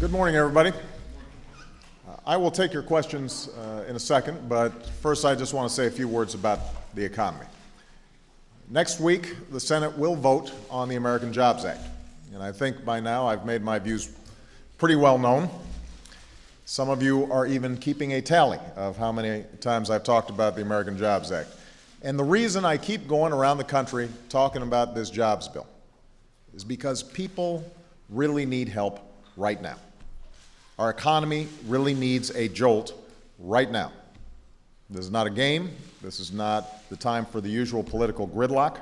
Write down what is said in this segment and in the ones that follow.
Good morning, everybody. I will take your questions in a second, but first I just want to say a few words about the economy. Next week, the Senate will vote on the American Jobs Act, and I think by now I've made my views pretty well known. Some of you are even keeping a tally of how many times I've talked about the American Jobs Act. And the reason I keep going around the country talking about this jobs bill is because people really need help right now. Our economy really needs a jolt right now. This is not a game. This is not the time for the usual political gridlock.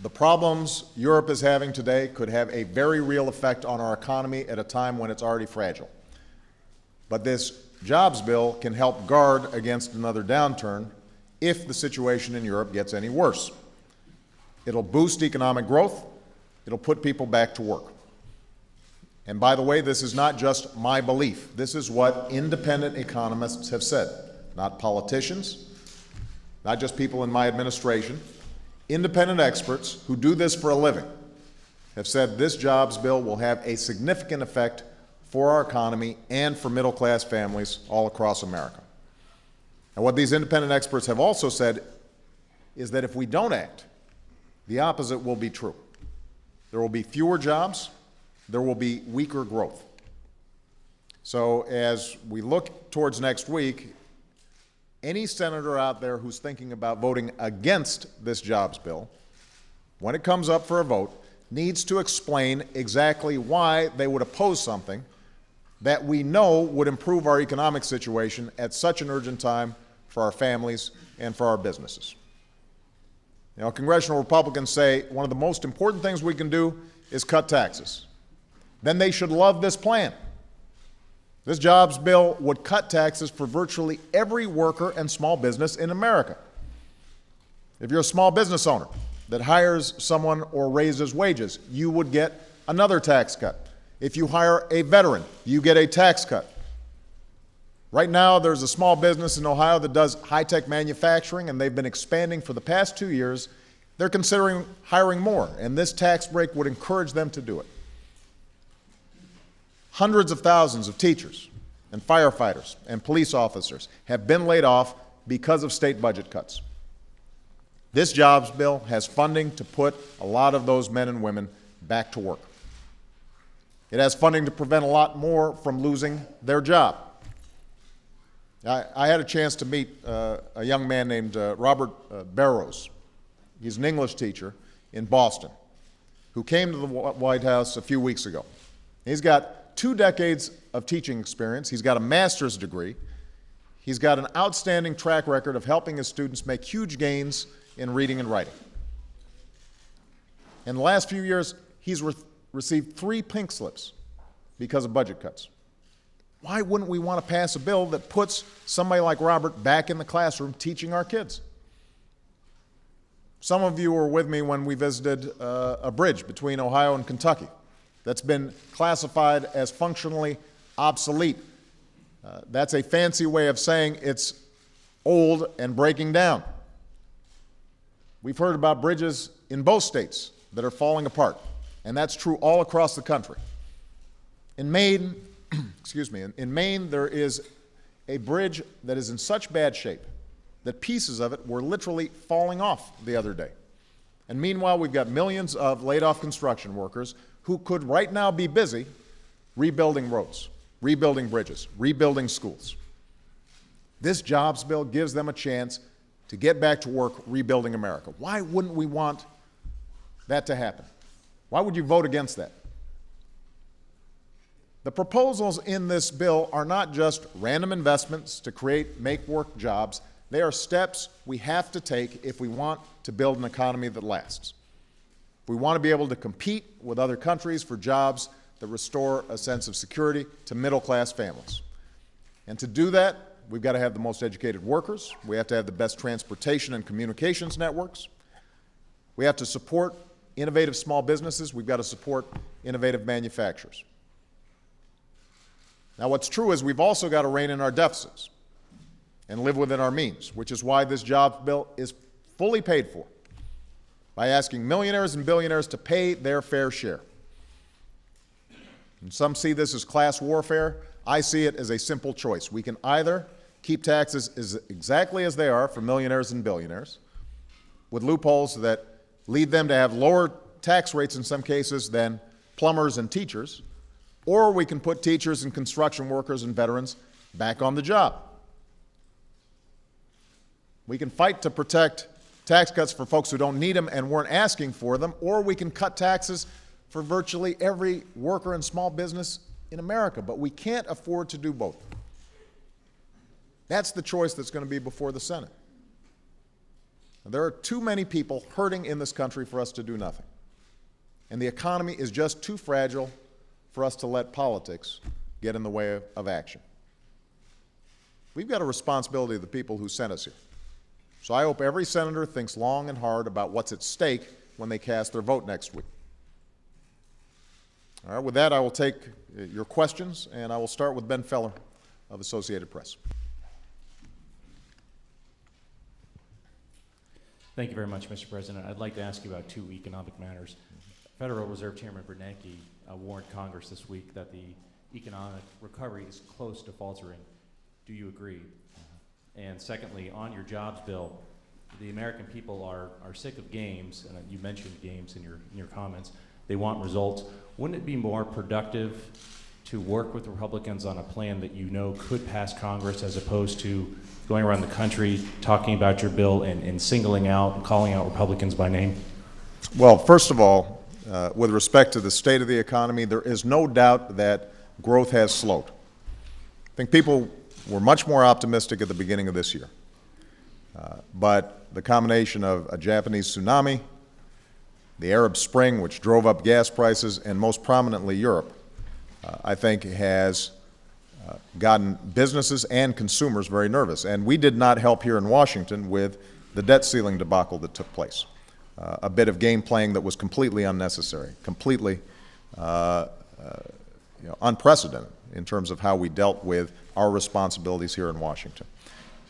The problems Europe is having today could have a very real effect on our economy at a time when it's already fragile. But this jobs bill can help guard against another downturn if the situation in Europe gets any worse. It'll boost economic growth. It'll put people back to work. And by the way, this is not just my belief. This is what independent economists have said, not politicians, not just people in my administration. Independent experts who do this for a living have said this jobs bill will have a significant effect for our economy and for middle-class families all across America. And what these independent experts have also said is that if we don't act, the opposite will be true. There will be fewer jobs. There will be weaker growth. So as we look towards next week, any senator out there who's thinking about voting against this jobs bill, when it comes up for a vote, needs to explain exactly why they would oppose something that we know would improve our economic situation at such an urgent time for our families and for our businesses. You know, congressional Republicans say one of the most important things we can do is cut taxes. Then they should love this plan. This jobs bill would cut taxes for virtually every worker and small business in America. If you're a small business owner that hires someone or raises wages, you would get another tax cut. If you hire a veteran, you get a tax cut. Right now, there's a small business in Ohio that does high-tech manufacturing, and they've been expanding for the past 2 years. They're considering hiring more, and this tax break would encourage them to do it. Hundreds of thousands of teachers and firefighters and police officers have been laid off because of state budget cuts. This jobs bill has funding to put a lot of those men and women back to work. It has funding to prevent a lot more from losing their job. I had a chance to meet a young man named Robert Barrows. He's an English teacher in Boston who came to the White House a few weeks ago. He's got 2 decades of teaching experience. He's got a master's degree. He's got an outstanding track record of helping his students make huge gains in reading and writing. In the last few years, he's received 3 pink slips because of budget cuts. Why wouldn't we want to pass a bill that puts somebody like Robert back in the classroom teaching our kids? Some of you were with me when we visited a bridge between Ohio and Kentucky that's been classified as functionally obsolete. That's a fancy way of saying it's old and breaking down. We've heard about bridges in both states that are falling apart, and that's true all across the country. In Maine, in Maine, there is a bridge that is in such bad shape that pieces of it were literally falling off the other day. And meanwhile, we've got millions of laid-off construction workers who could right now be busy rebuilding roads, rebuilding bridges, rebuilding schools. This jobs bill gives them a chance to get back to work rebuilding America. Why wouldn't we want that to happen? Why would you vote against that? The proposals in this bill are not just random investments to make work jobs. They are steps we have to take if we want to build an economy that lasts. If we want to be able to compete with other countries for jobs that restore a sense of security to middle-class families. And to do that, we've got to have the most educated workers. We have to have the best transportation and communications networks. We have to support innovative small businesses. We've got to support innovative manufacturers. Now, what's true is we've also got to rein in our deficits and live within our means, which is why this jobs bill is fully paid for by asking millionaires and billionaires to pay their fair share. And some see this as class warfare. I see it as a simple choice. We can either keep taxes exactly as they are for millionaires and billionaires, with loopholes that lead them to have lower tax rates in some cases than plumbers and teachers, or we can put teachers and construction workers and veterans back on the job. We can fight to protect tax cuts for folks who don't need them and weren't asking for them, or we can cut taxes for virtually every worker and small business in America, but we can't afford to do both. That's the choice that's going to be before the Senate. There are too many people hurting in this country for us to do nothing. And the economy is just too fragile for us to let politics get in the way of action. We've got a responsibility to the people who sent us here. So I hope every senator thinks long and hard about what's at stake when they cast their vote next week. All right, with that, I will take your questions, and I will start with Ben Feller of Associated Press. Thank you very much, Mr. President. I'd like to ask you about two economic matters. Federal Reserve Chairman Bernanke warned Congress this week that the economic recovery is close to faltering. Do you agree? And secondly, on your jobs bill, the American people are sick of games, and you mentioned games in your comments. They want results. Wouldn't it be more productive to work with Republicans on a plan that you know could pass Congress, as opposed to going around the country talking about your bill and singling out and calling out Republicans by name? Well, first of all, with respect to the state of the economy, there is no doubt that growth has slowed. I think people were much more optimistic at the beginning of this year. But the combination of a Japanese tsunami, the Arab Spring, which drove up gas prices, and most prominently Europe, I think has gotten businesses and consumers very nervous. And we did not help here in Washington with the debt ceiling debacle that took place. A bit of game playing that was completely unnecessary, completely unprecedented in terms of how we dealt with our responsibilities here in Washington.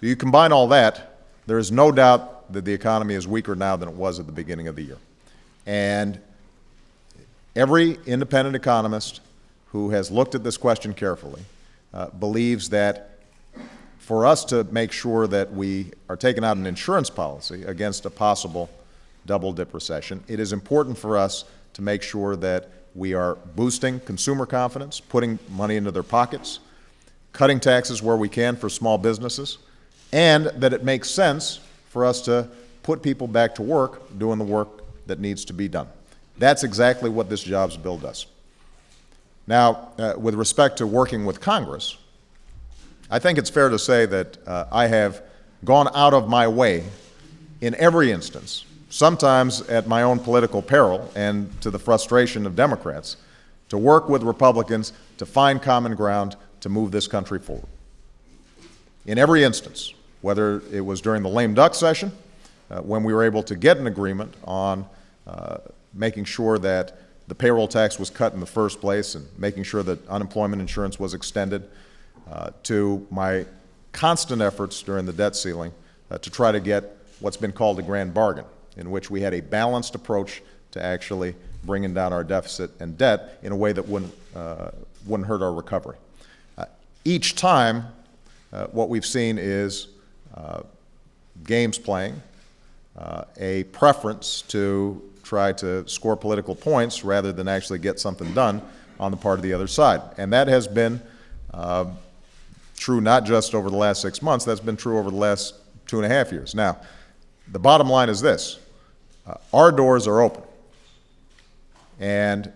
So you combine all that, there is no doubt that the economy is weaker now than it was at the beginning of the year. And every independent economist who has looked at this question carefully believes that for us to make sure that we are taking out an insurance policy against a possible double-dip recession, it is important for us to make sure that we are boosting consumer confidence, putting money into their pockets, cutting taxes where we can for small businesses, and that it makes sense for us to put people back to work doing the work that needs to be done. That's exactly what this jobs bill does. Now, with respect to working with Congress, I think it's fair to say that I have gone out of my way in every instance, sometimes at my own political peril and to the frustration of Democrats, to work with Republicans to find common ground to move this country forward. In every instance, whether it was during the lame duck session, when we were able to get an agreement on making sure that the payroll tax was cut in the first place and making sure that unemployment insurance was extended, to my constant efforts during the debt ceiling to try to get what's been called a grand bargain, in which we had a balanced approach to actually bringing down our deficit and debt in a way that wouldn't hurt our recovery. Each time, what we've seen is games playing, a preference to try to score political points rather than actually get something done on the part of the other side. And that has been true not just over the last 6 months, that's been true over the last 2.5 years. Now, the bottom line is this. Our doors are open. And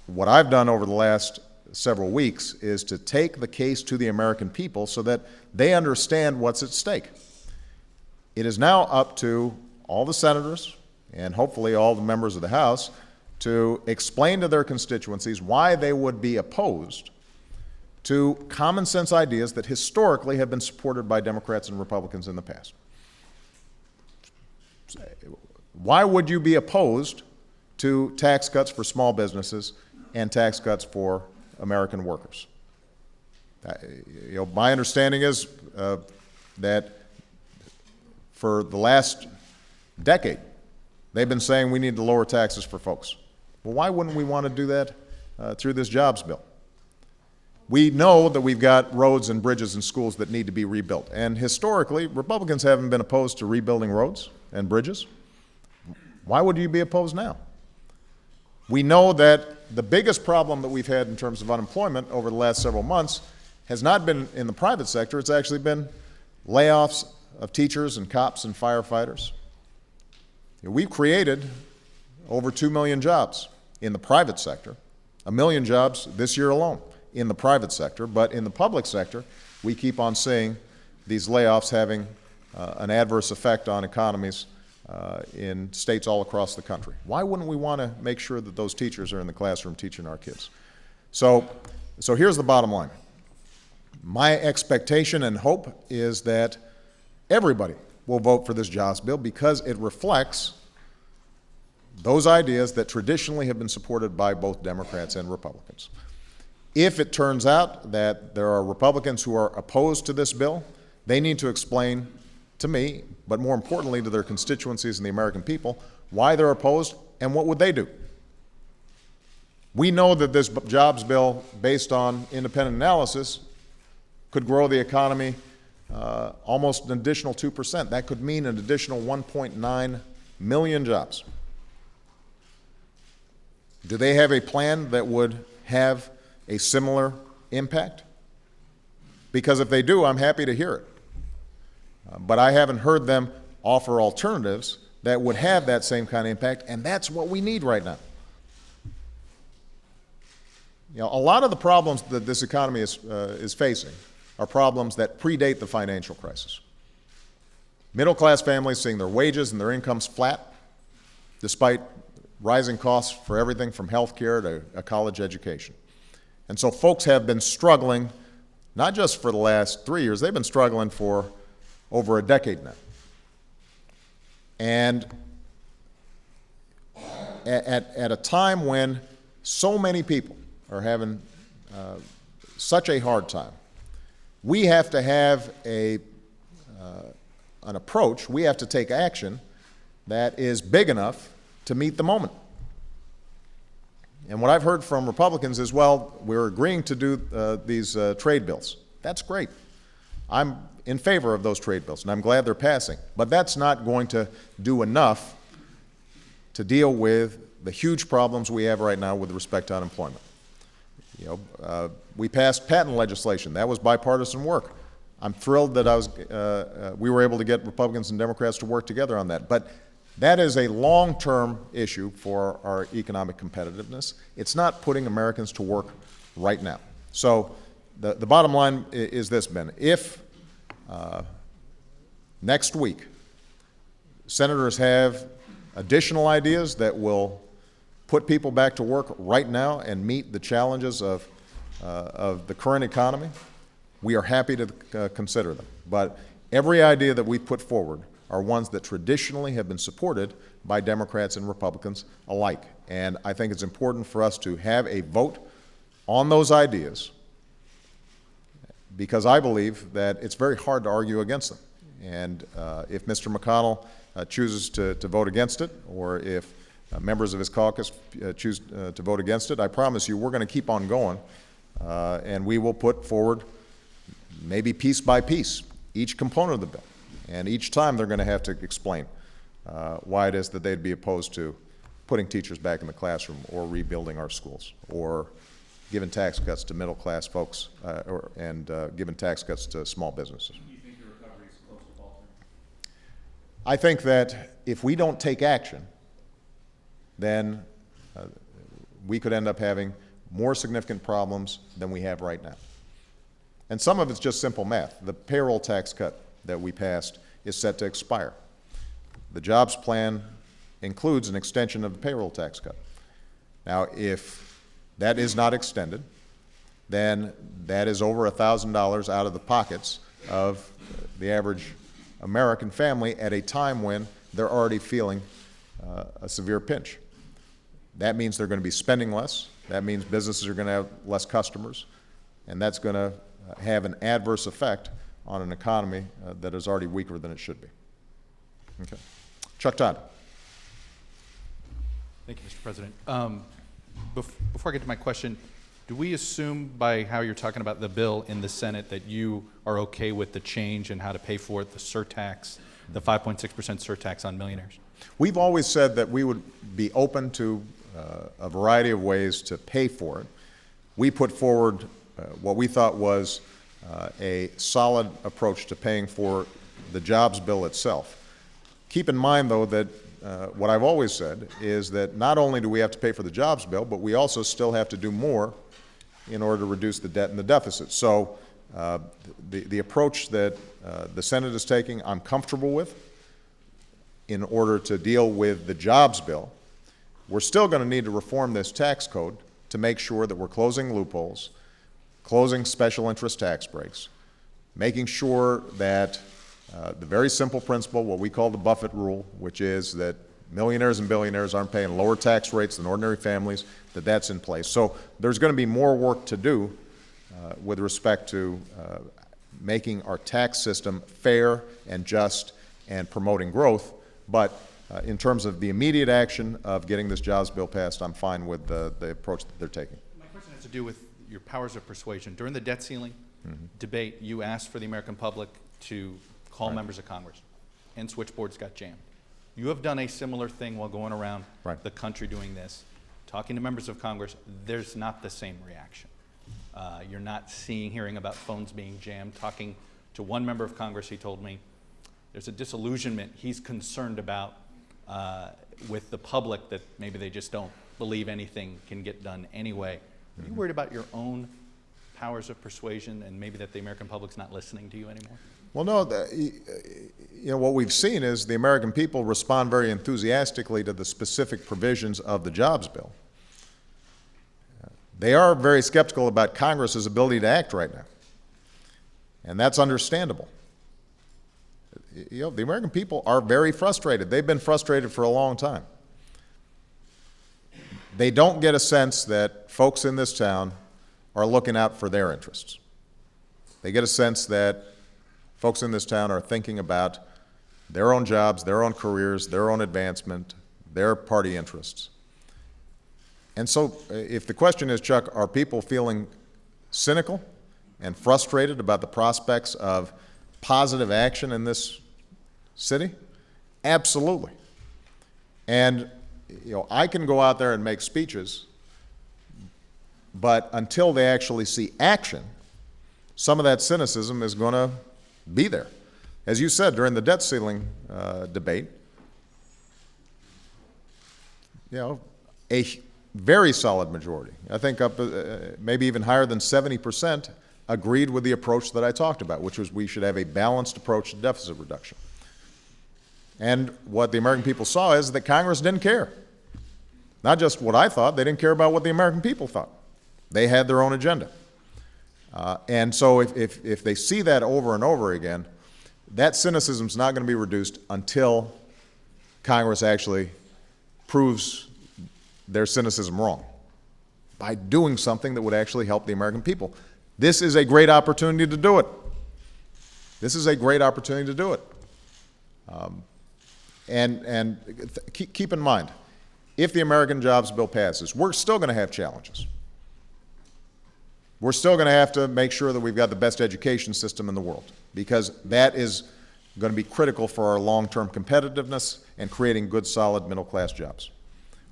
what I've done over the last several weeks is to take the case to the American people so that they understand what's at stake. It is now up to all the senators and hopefully all the members of the House to explain to their constituencies why they would be opposed to common sense ideas that historically have been supported by Democrats and Republicans in the past. Why would you be opposed to tax cuts for small businesses and tax cuts for American workers? My understanding is that for the last decade, they've been saying we need to lower taxes for folks. Well, why wouldn't we want to do that through this jobs bill? We know that we've got roads and bridges and schools that need to be rebuilt. And historically, Republicans haven't been opposed to rebuilding roads and bridges. Why would you be opposed now? We know that the biggest problem that we've had in terms of unemployment over the last several months has not been in the private sector. It's actually been layoffs of teachers and cops and firefighters. We've created over 2 million jobs in the private sector, 1 million jobs this year alone in the private sector, but in the public sector, we keep on seeing these layoffs having an adverse effect on economies in states all across the country. Why wouldn't we want to make sure that those teachers are in the classroom teaching our kids? So here's the bottom line. My expectation and hope is that everybody will vote for this jobs bill because it reflects those ideas that traditionally have been supported by both Democrats and Republicans. If it turns out that there are Republicans who are opposed to this bill, they need to explain to me, but more importantly to their constituencies and the American people, why they're opposed and what would they do. We know that this jobs bill, based on independent analysis, could grow the economy almost an additional 2%. That could mean an additional 1.9 million jobs. Do they have a plan that would have a similar impact? Because if they do, I'm happy to hear it. But I haven't heard them offer alternatives that would have that same kind of impact, and that's what we need right now. You know, a lot of the problems that this economy is facing are problems that predate the financial crisis. Middle-class families seeing their wages and their incomes flat, despite rising costs for everything from health care to a college education. And so folks have been struggling, not just for the last 3 years, they've been struggling for over a decade now. And at a time when so many people are having such a hard time, we have to have an approach, we have to take action that is big enough to meet the moment. And what I've heard from Republicans is, well, we're agreeing to do these trade bills. That's great. I'm in favor of those trade bills, and I'm glad they're passing. But that's not going to do enough to deal with the huge problems we have right now with respect to unemployment. You know, we passed patent legislation. That was bipartisan work. I'm thrilled that we were able to get Republicans and Democrats to work together on that. But that is a long-term issue for our economic competitiveness. It's not putting Americans to work right now. So the bottom line is this, Ben. If next week senators have additional ideas that will put people back to work right now and meet the challenges of the current economy, we are happy to consider them. But every idea that we put forward are ones that traditionally have been supported by Democrats and Republicans alike. And I think it's important for us to have a vote on those ideas because I believe that it's very hard to argue against them. And if Mr. McConnell chooses to vote against it, or if members of his caucus choose to vote against it, I promise you we're going to keep on going, and we will put forward, maybe piece by piece, each component of the bill. And each time they're going to have to explain why it is that they'd be opposed to putting teachers back in the classroom or rebuilding our schools or giving tax cuts to middle-class folks and giving tax cuts to small businesses. Do you think the recovery is close to faltering? I think that if we don't take action, then we could end up having more significant problems than we have right now. And some of it's just simple math. The payroll tax cut that we passed is set to expire. The jobs plan includes an extension of the payroll tax cut. Now, if that is not extended, then that is over $1,000 out of the pockets of the average American family at a time when they're already feeling a severe pinch. That means they're going to be spending less. That means businesses are going to have less customers, and that's going to have an adverse effect on an economy that is already weaker than it should be. Okay. Chuck Todd. Thank you, Mr. President. Before I get to my question, Do we assume by how you're talking about the bill in the Senate that you are okay with the change and how to pay for it, the surtax, the 5.6% surtax on millionaires? We've always said that we would be open to a variety of ways to pay for it. We put forward what we thought was a solid approach to paying for the jobs bill itself. Keep in mind, though, that what I've always said is that not only do we have to pay for the jobs bill, but we also still have to do more in order to reduce the debt and the deficit. So the approach that the Senate is taking, I'm comfortable with in order to deal with the jobs bill. We're still going to need to reform this tax code to make sure that we're closing loopholes, closing special interest tax breaks, making sure that the very simple principle, what we call the Buffett rule, which is that millionaires and billionaires aren't paying lower tax rates than ordinary families, that's in place. So there's going to be more work to do with respect to making our tax system fair and just and promoting growth. But in terms of the immediate action of getting this jobs bill passed, I'm fine with the approach that they're taking. My question has to do with your powers of persuasion. During the debt ceiling debate, you asked for the American public to call members of Congress, and switchboards got jammed. You have done a similar thing while going around the country doing this, talking to members of Congress. There's not the same reaction. You're not hearing about phones being jammed. Talking to one member of Congress, he told me there's a disillusionment he's concerned about with the public, that maybe they just don't believe anything can get done anyway. Are you worried about your own powers of persuasion and maybe that the American public's not listening to you anymore? Well, no, what we've seen is the American people respond very enthusiastically to the specific provisions of the jobs bill. They are very skeptical about Congress's ability to act right now, and that's understandable. The American people are very frustrated. They've been frustrated for a long time. They don't get a sense that folks in this town are looking out for their interests. They get a sense that folks in this town are thinking about their own jobs, their own careers, their own advancement, their party interests. And so if the question is, Chuck, are people feeling cynical and frustrated about the prospects of positive action in this city? Absolutely. And I can go out there and make speeches, but until they actually see action, some of that cynicism is going to be there. As you said during the debt ceiling debate, a very solid majority, I think up maybe even higher than 70%, agreed with the approach that I talked about, which was we should have a balanced approach to deficit reduction. And what the American people saw is that Congress didn't care. Not just what I thought, they didn't care about what the American people thought. They had their own agenda. And so if they see that over and over again, that cynicism is not going to be reduced until Congress actually proves their cynicism wrong by doing something that would actually help the American people. This is a great opportunity to do it. This is a great opportunity to do it. Keep in mind, if the American Jobs Bill passes, we're still going to have challenges. We're still going to have to make sure that we've got the best education system in the world, because that is going to be critical for our long-term competitiveness and creating good, solid middle-class jobs.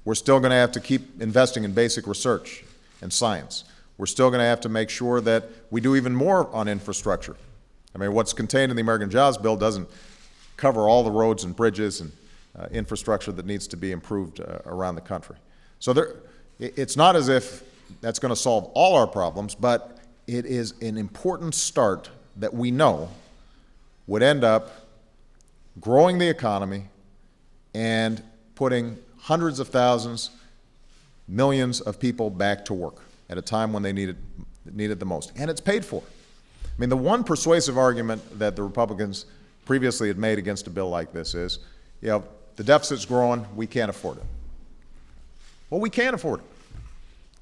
We're still going to have to keep investing in basic research and science. We're still going to have to make sure that we do even more on infrastructure. I mean, what's contained in the American Jobs Bill doesn't cover all the roads and bridges and infrastructure that needs to be improved around the country. So it's not as if that's going to solve all our problems, but it is an important start that we know would end up growing the economy and putting hundreds of thousands, millions of people back to work at a time when they needed the most. And it's paid for. I mean, the one persuasive argument that the Republicans previously had made against a bill like this is, the deficit's growing, we can't afford it. Well, we can afford it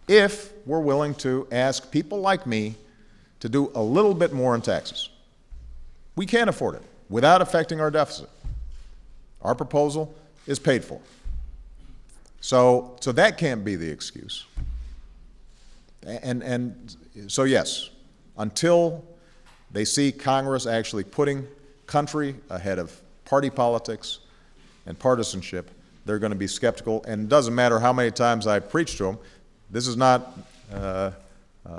if we're willing to ask people like me to do a little bit more in taxes. We can afford it without affecting our deficit. Our proposal is paid for. So that can't be the excuse. And so yes, until they see Congress actually putting country ahead of party politics and partisanship, they're going to be skeptical. And it doesn't matter how many times I preach to them, this is not a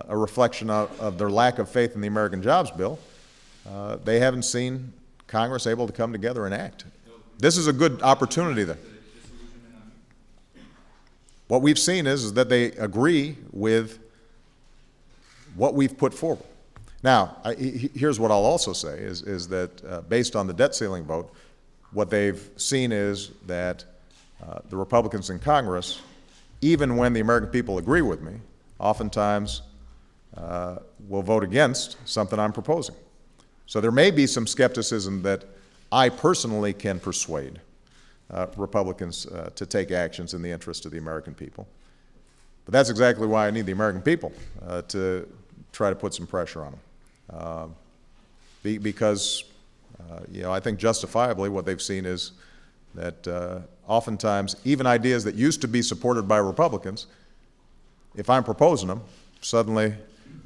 reflection of their lack of faith in the American Jobs Bill. They haven't seen Congress able to come together and act. This is a good opportunity there. What we've seen is that they agree with what we've put forward. Now, here's what I'll also say is that based on the debt ceiling vote, what they've seen is that the Republicans in Congress, even when the American people agree with me, oftentimes will vote against something I'm proposing. So there may be some skepticism that I personally can persuade Republicans to take actions in the interest of the American people. But that's exactly why I need the American people to try to put some pressure on them. Because, I think justifiably what they've seen is that oftentimes even ideas that used to be supported by Republicans, if I'm proposing them, suddenly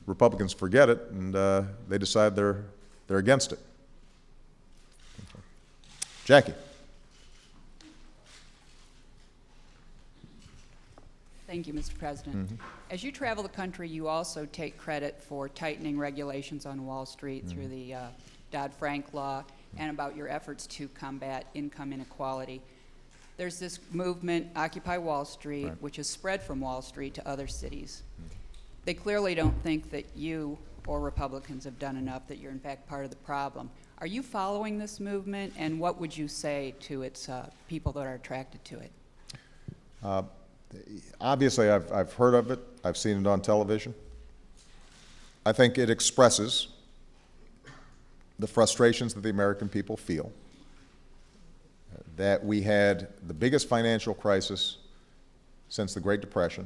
Republicans forget it and they decide they're against it. Jackie. Thank you, Mr. President. As you travel the country, you also take credit for tightening regulations on Wall Street through the Dodd-Frank law and about your efforts to combat income inequality. There's this movement, Occupy Wall Street, which has spread from Wall Street to other cities. They clearly don't think that you or Republicans have done enough, that you're in fact part of the problem. Are you following this movement, and what would you say to its people that are attracted to it? Obviously, I've heard of it. I've seen it on television. I think it expresses the frustrations that the American people feel, that we had the biggest financial crisis since the Great Depression,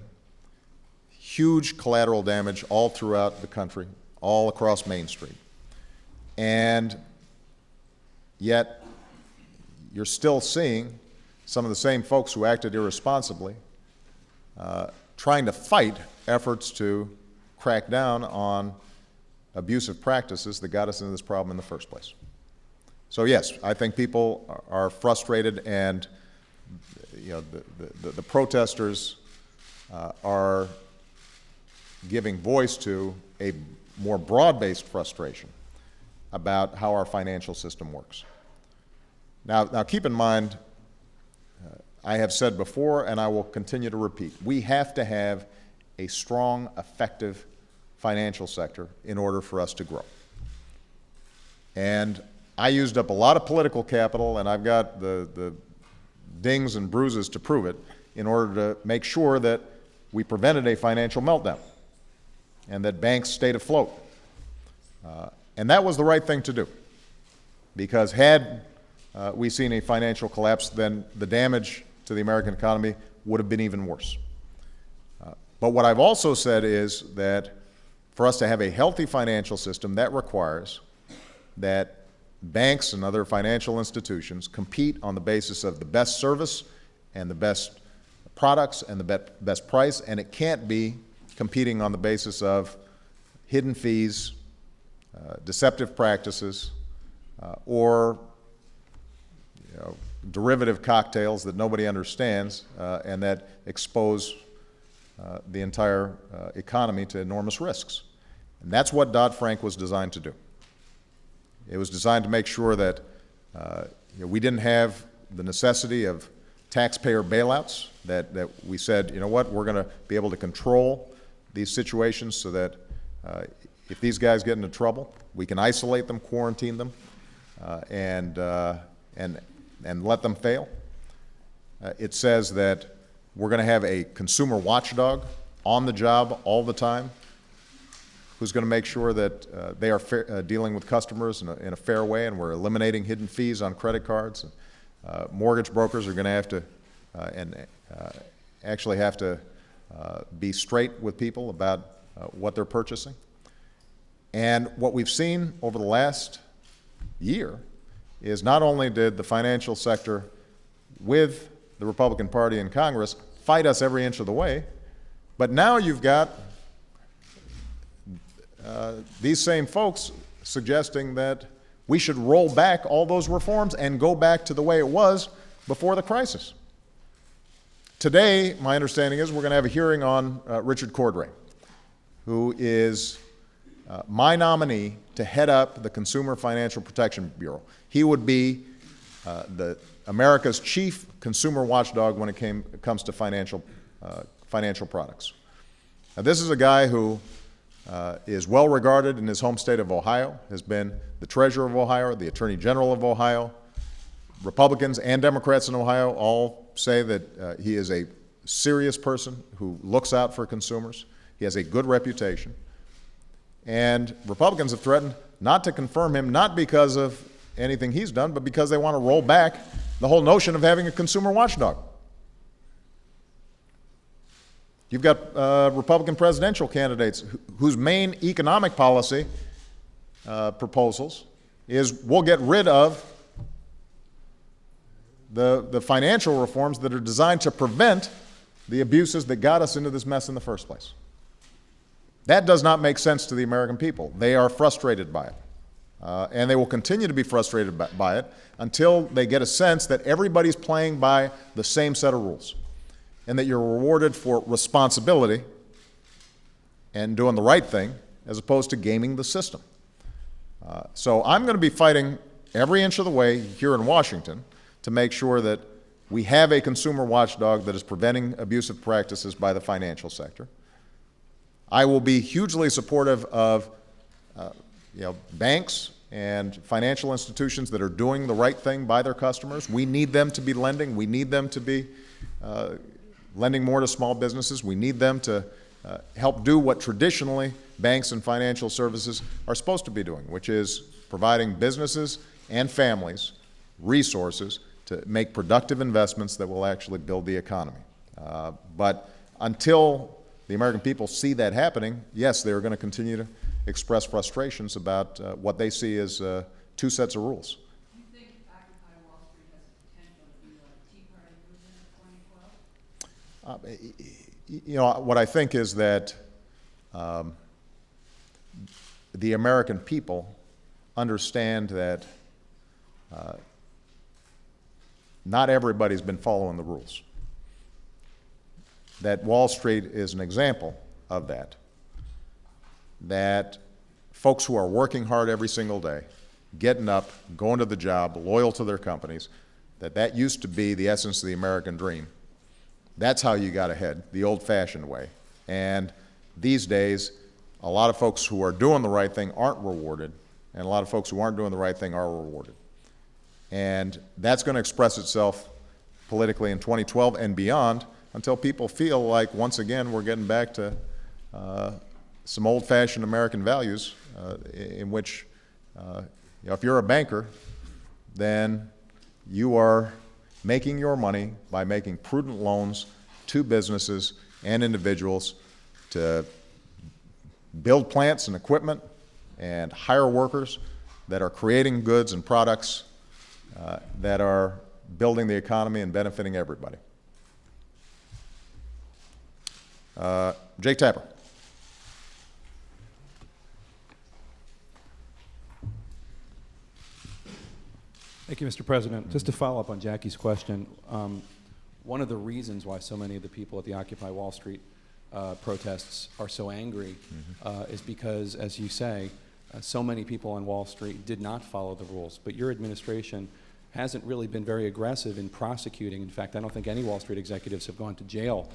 huge collateral damage all throughout the country, all across Main Street. And yet, you're still seeing some of the same folks who acted irresponsibly trying to fight efforts to crack down on abusive practices that got us into this problem in the first place. So yes, I think people are frustrated, and the protesters are giving voice to a more broad-based frustration about how our financial system works. Now keep in mind, I have said before, and I will continue to repeat, we have to have a strong, effective financial sector in order for us to grow. And I used up a lot of political capital, and I've got the dings and bruises to prove it, in order to make sure that we prevented a financial meltdown and that banks stayed afloat. And that was the right thing to do, because had we seen a financial collapse, then the damage to the American economy would have been even worse. But what I've also said is that for us to have a healthy financial system, that requires that banks and other financial institutions compete on the basis of the best service and the best products and the best price, and it can't be competing on the basis of hidden fees, deceptive practices, or derivative cocktails that nobody understands and that expose the entire economy to enormous risks. And that's what Dodd-Frank was designed to do. It was designed to make sure that we didn't have the necessity of taxpayer bailouts, that we said, you know what, we're going to be able to control these situations so that if these guys get into trouble, we can isolate them, quarantine them, and let them fail. It says that we're going to have a consumer watchdog on the job all the time, who's going to make sure that they are dealing with customers in a fair way, and we're eliminating hidden fees on credit cards. Mortgage brokers are going to have to actually have to be straight with people about what they're purchasing. And what we've seen over the last year is not only did the financial sector with the Republican Party in Congress fight us every inch of the way, but now you've got these same folks suggesting that we should roll back all those reforms and go back to the way it was before the crisis. Today, my understanding is we're going to have a hearing on Richard Cordray, who is my nominee to head up the Consumer Financial Protection Bureau. He would be America's chief consumer watchdog when it comes to financial products. Now, this is a guy who is well regarded in his home state of Ohio, has been the treasurer of Ohio, the attorney general of Ohio. Republicans and Democrats in Ohio all say that he is a serious person who looks out for consumers. He has a good reputation. And Republicans have threatened not to confirm him, not because of anything he's done, but because they want to roll back the whole notion of having a consumer watchdog. You've got Republican presidential candidates whose main economic policy proposals is we'll get rid of the financial reforms that are designed to prevent the abuses that got us into this mess in the first place. That does not make sense to the American people. They are frustrated by it. And they will continue to be frustrated by it until they get a sense that everybody's playing by the same set of rules and that you're rewarded for responsibility and doing the right thing as opposed to gaming the system. So I'm going to be fighting every inch of the way here in Washington to make sure that we have a consumer watchdog that is preventing abusive practices by the financial sector. I will be hugely supportive of banks and financial institutions that are doing the right thing by their customers. We need them to be lending. We need them to be lending more to small businesses. We need them to help do what traditionally banks and financial services are supposed to be doing, which is providing businesses and families resources to make productive investments that will actually build the economy. But until the American people see that happening, yes, they're going to continue to express frustrations about what they see as two sets of rules. Do you think Occupy Wall Street has the potential to be like Tea Party movement in 2012? You know, what I think is that the American people understand that not everybody's been following the rules. That Wall Street is an example of that. That folks who are working hard every single day, getting up, going to the job, loyal to their companies, that used to be the essence of the American dream. That's how you got ahead, the old-fashioned way. And these days, a lot of folks who are doing the right thing aren't rewarded, and a lot of folks who aren't doing the right thing are rewarded. And that's going to express itself politically in 2012 and beyond until people feel like, once again, we're getting back to some old-fashioned American values in which, if you're a banker, then you are making your money by making prudent loans to businesses and individuals to build plants and equipment and hire workers that are creating goods and products that are building the economy and benefiting everybody. Jake Tapper. Thank you, Mr. President. Just to follow up on Jackie's question, one of the reasons why so many of the people at the Occupy Wall Street protests are so angry is because, as you say, so many people on Wall Street did not follow the rules. But your administration hasn't really been very aggressive in prosecuting. In fact, I don't think any Wall Street executives have gone to jail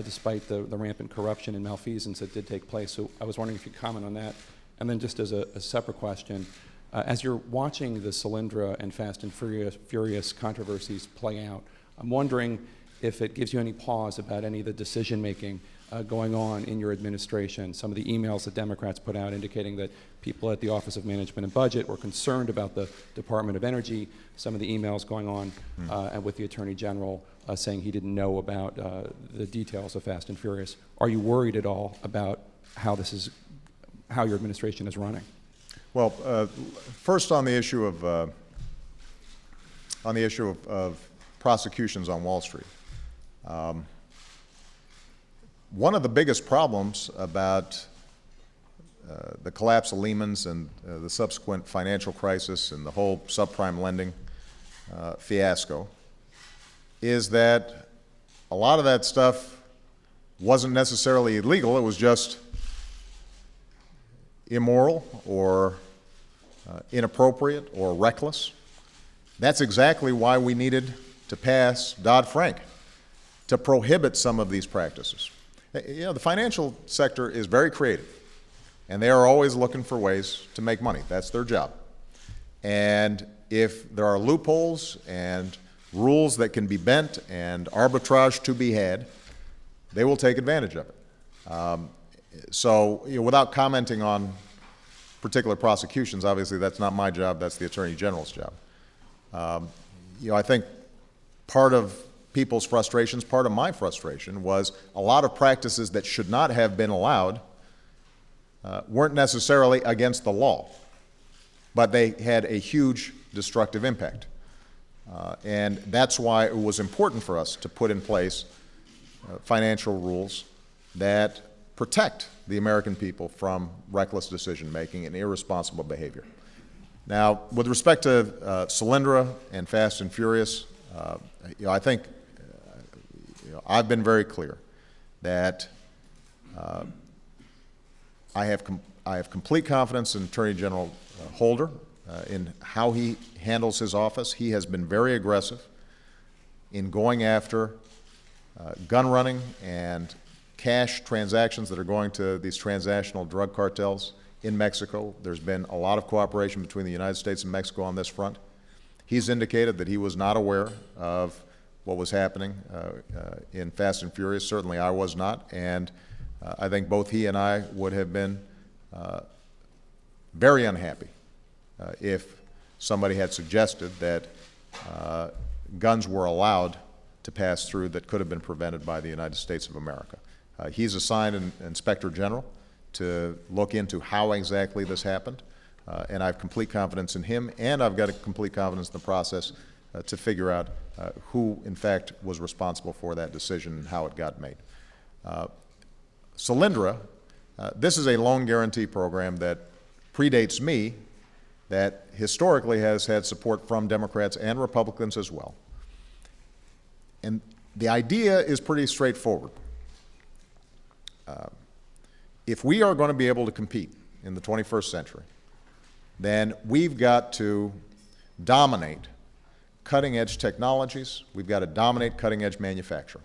despite the rampant corruption and malfeasance that did take place. So I was wondering if you could comment on that. And then just as a separate question, as you're watching the Solyndra and Fast and Furious controversies play out, I'm wondering if it gives you any pause about any of the decision-making going on in your administration. Some of the emails that Democrats put out indicating that people at the Office of Management and Budget were concerned about the Department of Energy. Some of the emails going on and with the Attorney General saying he didn't know about the details of Fast and Furious. Are you worried at all about how your administration is running? Well, first on the issue of prosecutions on Wall Street. One of the biggest problems about the collapse of Lehman's and the subsequent financial crisis and the whole subprime lending fiasco is that a lot of that stuff wasn't necessarily illegal. It was just immoral or inappropriate or reckless. That's exactly why we needed to pass Dodd-Frank, to prohibit some of these practices. You know, the financial sector is very creative, and they are always looking for ways to make money. That's their job. And if there are loopholes and rules that can be bent and arbitrage to be had, they will take advantage of it. So, you know, without commenting on particular prosecutions, obviously that's not my job, that's the Attorney General's job. You know, I think part of people's frustrations, part of my frustration, was a lot of practices that should not have been allowed weren't necessarily against the law, but they had a huge destructive impact. And that's why it was important for us to put in place financial rules that protect the American people from reckless decision-making and irresponsible behavior. Now, with respect to Solyndra and Fast and Furious, you know, I think I've been very clear that I have complete confidence in Attorney General Holder in how he handles his office. He has been very aggressive in going after gun running and cash transactions that are going to these transnational drug cartels in Mexico. There's been a lot of cooperation between the United States and Mexico on this front. He's indicated that he was not aware of what was happening in Fast and Furious. Certainly I was not, and I think both he and I would have been very unhappy if somebody had suggested that guns were allowed to pass through that could have been prevented by the United States of America. He's assigned an Inspector General to look into how exactly this happened, and I have complete confidence in him, and I've got a complete confidence in the process to figure out who, in fact, was responsible for that decision and how it got made. Solyndra, this is a loan guarantee program that predates me, that historically has had support from Democrats and Republicans as well. And the idea is pretty straightforward. If we are going to be able to compete in the 21st century, then we've got to dominate cutting-edge technologies. We've got to dominate cutting-edge manufacturing.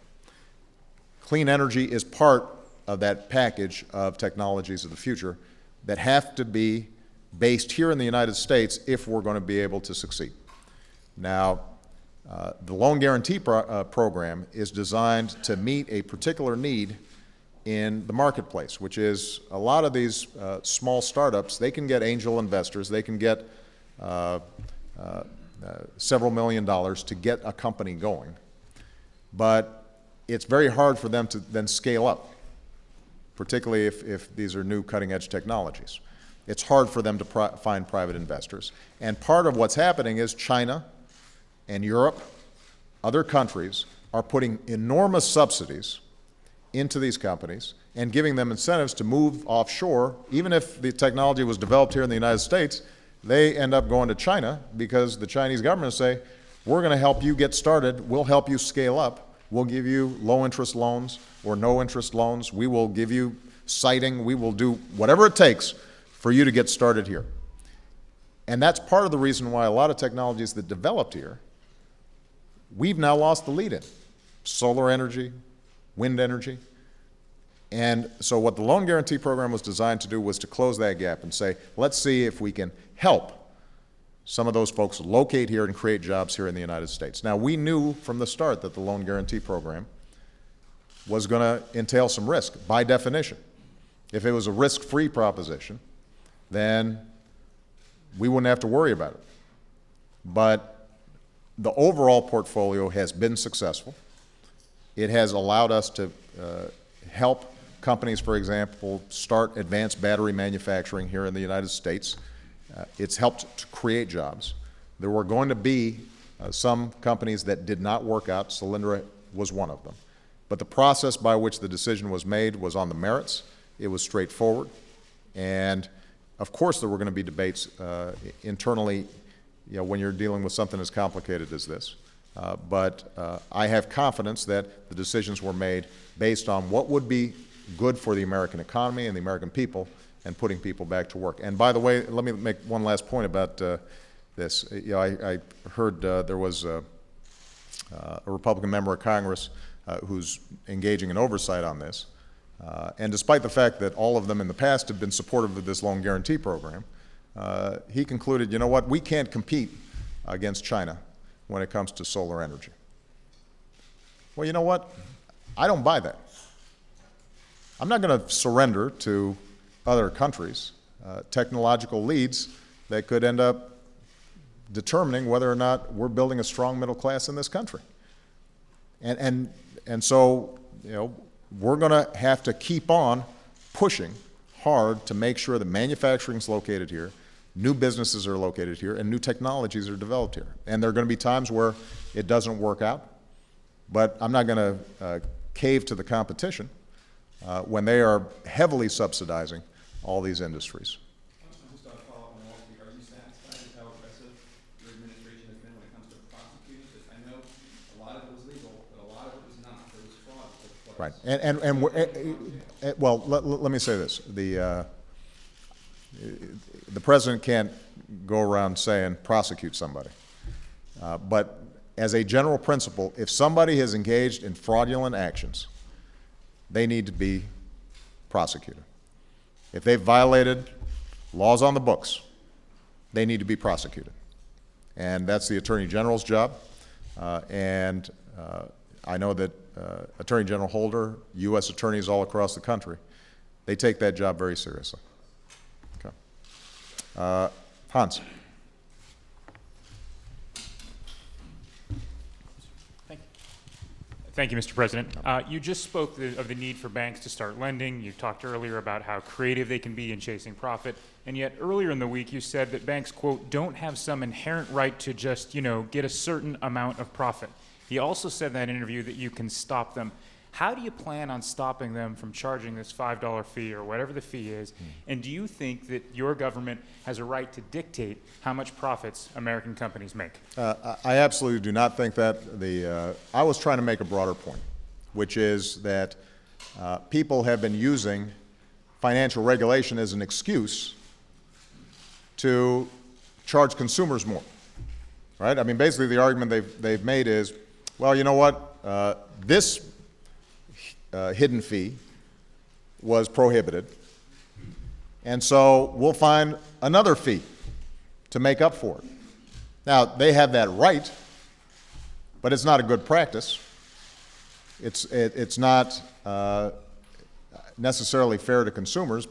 Clean energy is part of that package of technologies of the future that have to be based here in the United States if we're going to be able to succeed. Now, the loan guarantee program is designed to meet a particular need in the marketplace, which is a lot of these small startups, they can get angel investors, they can get several $1 million to get a company going, but it's very hard for them to then scale up, particularly if these are new cutting-edge technologies. It's hard for them to find private investors. And part of what's happening is China and Europe, other countries, are putting enormous subsidies into these companies and giving them incentives to move offshore. Even if the technology was developed here in the United States, they end up going to China because the Chinese government say, we're going to help you get started, we'll help you scale up, we'll give you low-interest loans or no-interest loans, we will give you siting, we will do whatever it takes for you to get started here. And that's part of the reason why a lot of technologies that developed here, we've now lost the lead in. Solar energy, wind energy. And so what the loan guarantee program was designed to do was to close that gap and say, let's see if we can help some of those folks locate here and create jobs here in the United States. Now, we knew from the start that the loan guarantee program was going to entail some risk, by definition. If it was a risk-free proposition, then we wouldn't have to worry about it. But the overall portfolio has been successful. It has allowed us to help companies, for example, start advanced battery manufacturing here in the United States. It's helped to create jobs. There were going to be some companies that did not work out. Solyndra was one of them. But the process by which the decision was made was on the merits. It was straightforward. And of course there were going to be debates internally, when you're dealing with something as complicated as this. But I have confidence that the decisions were made based on what would be good for the American economy and the American people and putting people back to work. And by the way, let me make one last point about this. I heard there was a Republican member of Congress who's engaging in oversight on this. And despite the fact that all of them in the past have been supportive of this loan guarantee program, he concluded, you know what, we can't compete against China when it comes to solar energy. Well, you know what? I don't buy that. I'm not going to surrender to other countries technological leads that could end up determining whether or not we're building a strong middle class in this country. And so, we're going to have to keep on pushing hard to make sure that manufacturing is located here, new businesses are located here, and new technologies are developed here. And there are going to be times where it doesn't work out, but I'm not going to cave to the competition when they are heavily subsidizing all these industries. Just a follow-up on Wall Street. Are you satisfied with how aggressive your administration has been when it comes to prosecuting this? I know a lot of it was legal, but a lot of it was not. There was fraud that took place. Right. Well, let me say this. The president can't go around saying prosecute somebody. But as a general principle, if somebody has engaged in fraudulent actions, they need to be prosecuted. If they've violated laws on the books, they need to be prosecuted. And that's the Attorney General's job. I know that Attorney General Holder, U.S. attorneys all across the country, they take that job very seriously. Okay. Hans. Thank you, Mr. President. You just spoke of the need for banks to start lending. You talked earlier about how creative they can be in chasing profit. And yet earlier in the week you said that banks, quote, don't have some inherent right to just, get a certain amount of profit. He also said in that interview that you can stop them. How do you plan on stopping them from charging this $5 fee or whatever the fee is? And do you think that your government has a right to dictate how much profits American companies make? I absolutely do not think that. I was trying to make a broader point, which is that people have been using financial regulation as an excuse to charge consumers more, right? I mean, basically the argument they've made is, well, you know what, this hidden fee was prohibited, and so we'll find another fee to make up for it. Now, they have that right, but it's not a good practice. It's not necessarily fair to consumers,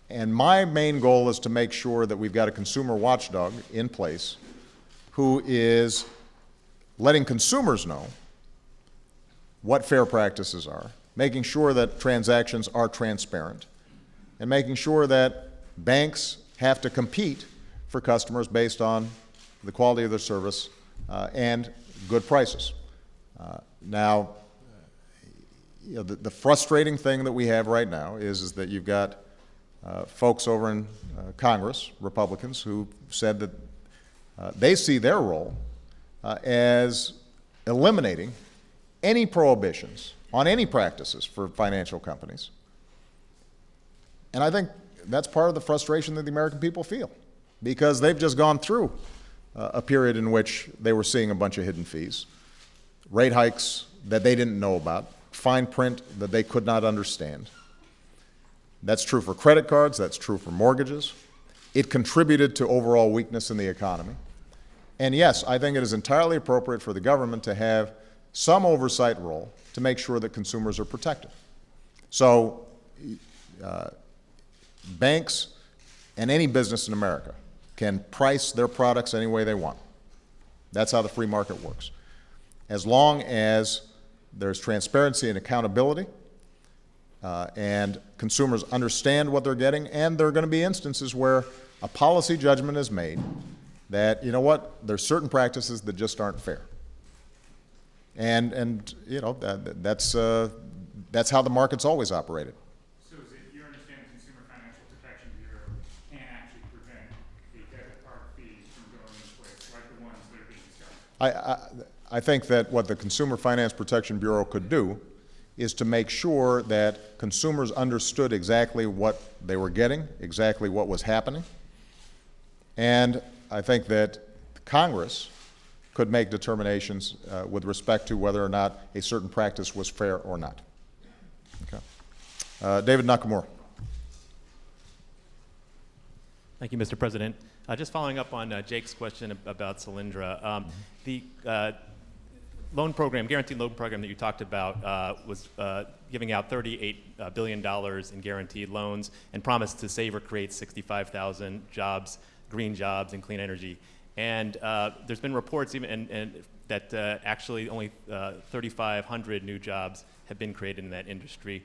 and my main goal is to make sure that we've got a consumer watchdog in place who is letting consumers know what fair practices are, making sure that transactions are transparent, and making sure that banks have to compete for customers based on the quality of their service and good prices. Now, the frustrating thing that we have right now is that you've got folks over in Congress, Republicans, who said that they see their role as eliminating any prohibitions on any practices for financial companies. And I think that's part of the frustration that the American people feel, because they've just gone through a period in which they were seeing a bunch of hidden fees, rate hikes that they didn't know about, fine print that they could not understand. That's true for credit cards, that's true for mortgages. It contributed to overall weakness in the economy. And yes, I think it is entirely appropriate for the government to have some oversight role to make sure that consumers are protected. So banks and any business in America can price their products any way they want. That's how the free market works. As long as there's transparency and accountability and consumers understand what they're getting, and there are going to be instances where a policy judgment is made that, you know what, there's certain practices that just aren't fair. And you know, that's how the market's always operated. So is it your understanding consumer financial protection to I think that what the Consumer Finance Protection Bureau could do is to make sure that consumers understood exactly what they were getting, exactly what was happening. And I think that Congress could make determinations with respect to whether or not a certain practice was fair or not. Okay. David Nakamura. Thank you, Mr. President. Just following up on Jake's question about Solyndra. The loan program, guaranteed loan program that you talked about was giving out $38 billion in guaranteed loans and promised to save or create 65,000 jobs, green jobs, and clean energy. And there's been reports even that actually only 3,500 new jobs have been created in that industry.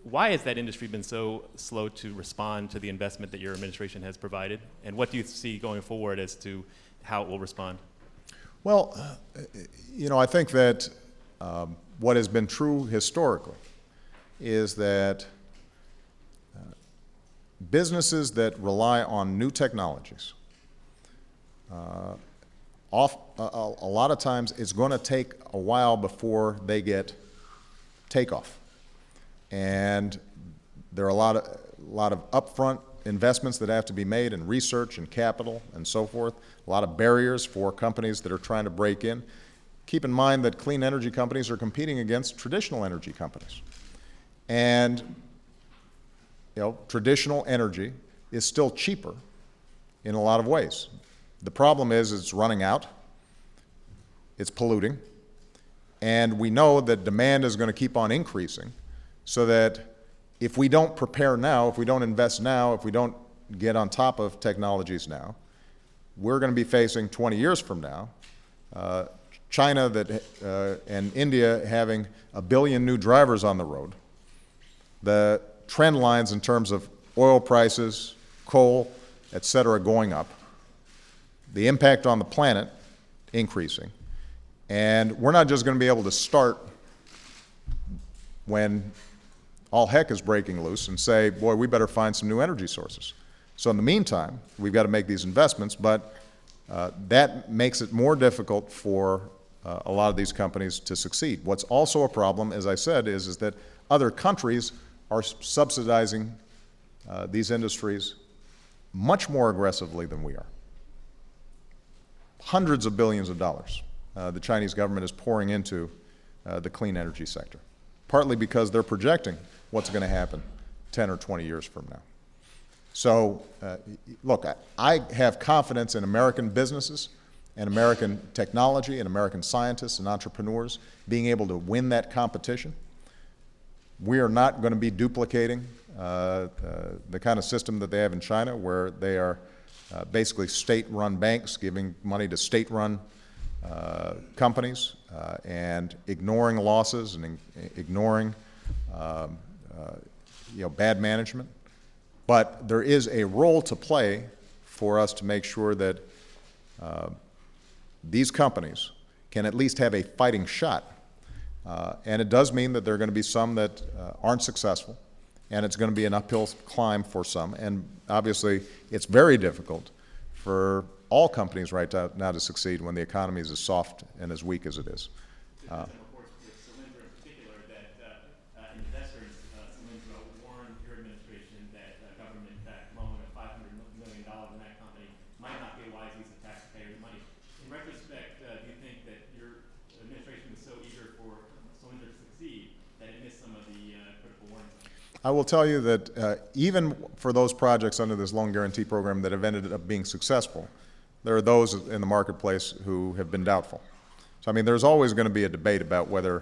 Why has that industry been so slow to respond to the investment that your administration has provided? And what do you see going forward as to how it will respond? Well, you know, I think that what has been true historically is that businesses that rely on new technologies, a lot of times it's going to take a while before they get takeoff. And there are a lot of upfront investments that have to be made in research and capital and so forth, a lot of barriers for companies that are trying to break in. Keep in mind that clean energy companies are competing against traditional energy companies. And you know, traditional energy is still cheaper in a lot of ways. The problem is it's running out, it's polluting, and we know that demand is going to keep on increasing, so that if we don't prepare now, if we don't invest now, if we don't get on top of technologies now, we're going to be facing 20 years from now China and India having 1 billion new drivers on the road, the trend lines in terms of oil prices, coal, et cetera, going up, the impact on the planet increasing, and we're not just going to be able to start when all heck is breaking loose and say, boy, we better find some new energy sources. So in the meantime, we've got to make these investments, but that makes it more difficult for a lot of these companies to succeed. What's also a problem, as I said, is that other countries are subsidizing these industries much more aggressively than we are. Hundreds of billions of dollars the Chinese government is pouring into the clean energy sector, partly because they're projecting what's going to happen 10 or 20 years from now. So, look, I have confidence in American businesses and American technology and American scientists and entrepreneurs being able to win that competition. We are not going to be duplicating the kind of system that they have in China, where they are basically state-run banks giving money to state-run companies and ignoring losses and ignoring bad management. But there is a role to play for us to make sure that these companies can at least have a fighting shot. And it does mean that there are going to be some that aren't successful, and it's going to be an uphill climb for some. And obviously, it's very difficult for all companies right now to succeed when the economy is as soft and as weak as it is. Some reports with Solyndra in particular that investors, Solyndra warned your administration that a government-backed loan of $500 million in that company might not be a wise use of taxpayers' money. In retrospect, do you think that your administration was so eager for Solyndra to succeed that it missed some of the critical warnings? I will tell you that even for those projects under this loan guarantee program that have ended up being successful, there are those in the marketplace who have been doubtful. So, I mean, there's always going to be a debate about whether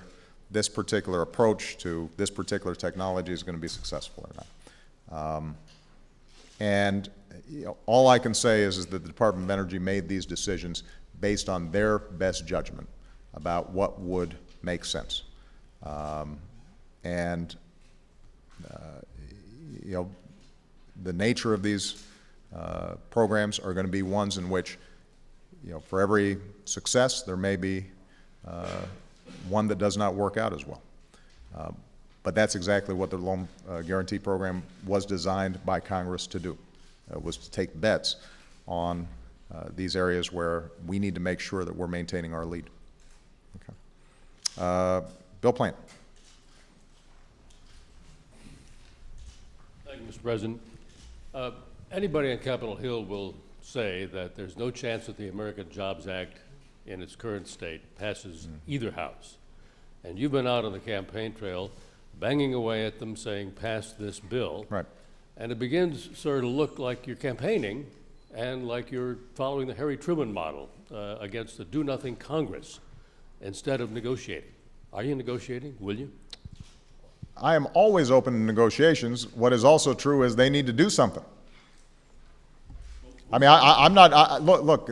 this particular approach to this particular technology is going to be successful or not. And all I can say is that the Department of Energy made these decisions based on their best judgment about what would make sense. The nature of these programs are going to be ones in which, for every success, there may be one that does not work out as well. But that's exactly what the loan guarantee program was designed by Congress to do, was to take bets on these areas where we need to make sure that we're maintaining our lead. Okay. Bill Plant. Thank you, Mr. President. Anybody on Capitol Hill will say that there's no chance that the American Jobs Act in its current state passes either house. And you've been out on the campaign trail banging away at them saying, pass this bill. Right. And it begins sort of look like you're campaigning and like you're following the Harry Truman model against the do-nothing Congress instead of negotiating. Are you negotiating? Will you? I am always open to negotiations. What is also true is they need to do something. I mean, I'm not, look,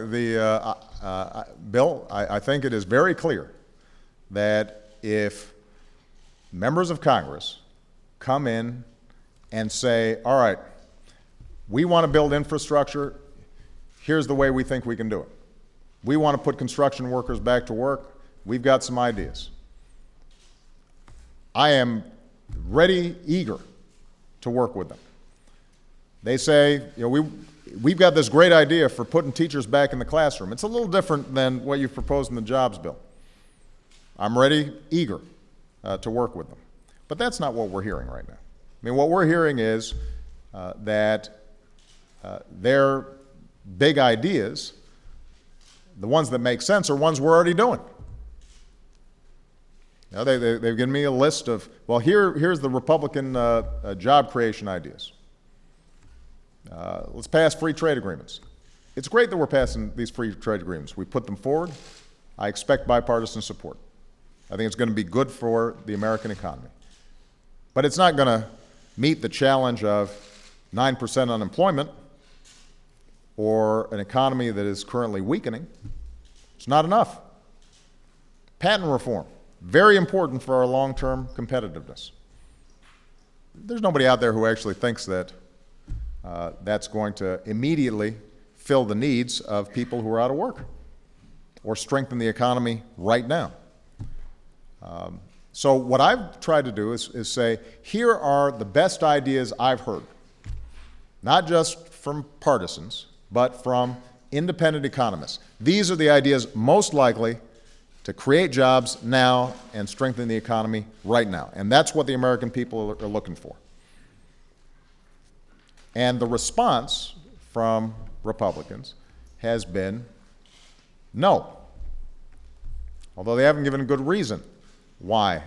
Bill, I think it is very clear that if members of Congress come in and say, all right, we want to build infrastructure, here's the way we think we can do it. We want to put construction workers back to work, we've got some ideas. I am ready, eager to work with them. They say, you know, we've got this great idea for putting teachers back in the classroom. It's a little different than what you've proposed in the jobs bill. I'm ready, eager to work with them. But that's not what we're hearing right now. I mean, what we're hearing is that their big ideas, the ones that make sense, are ones we're already doing. You know, they've given me a list of, well, here's the Republican job creation ideas. Let's pass free trade agreements. It's great that we're passing these free trade agreements. We put them forward. I expect bipartisan support. I think it's going to be good for the American economy. But it's not going to meet the challenge of 9% unemployment or an economy that is currently weakening. It's not enough. Patent reform, very important for our long-term competitiveness. There's nobody out there who actually thinks that that's going to immediately fill the needs of people who are out of work or strengthen the economy right now. So what I've tried to do is say, here are the best ideas I've heard, not just from partisans, but from independent economists. These are the ideas most likely to create jobs now and strengthen the economy right now. And that's what the American people are looking for. And the response from Republicans has been no, although they haven't given a good reason why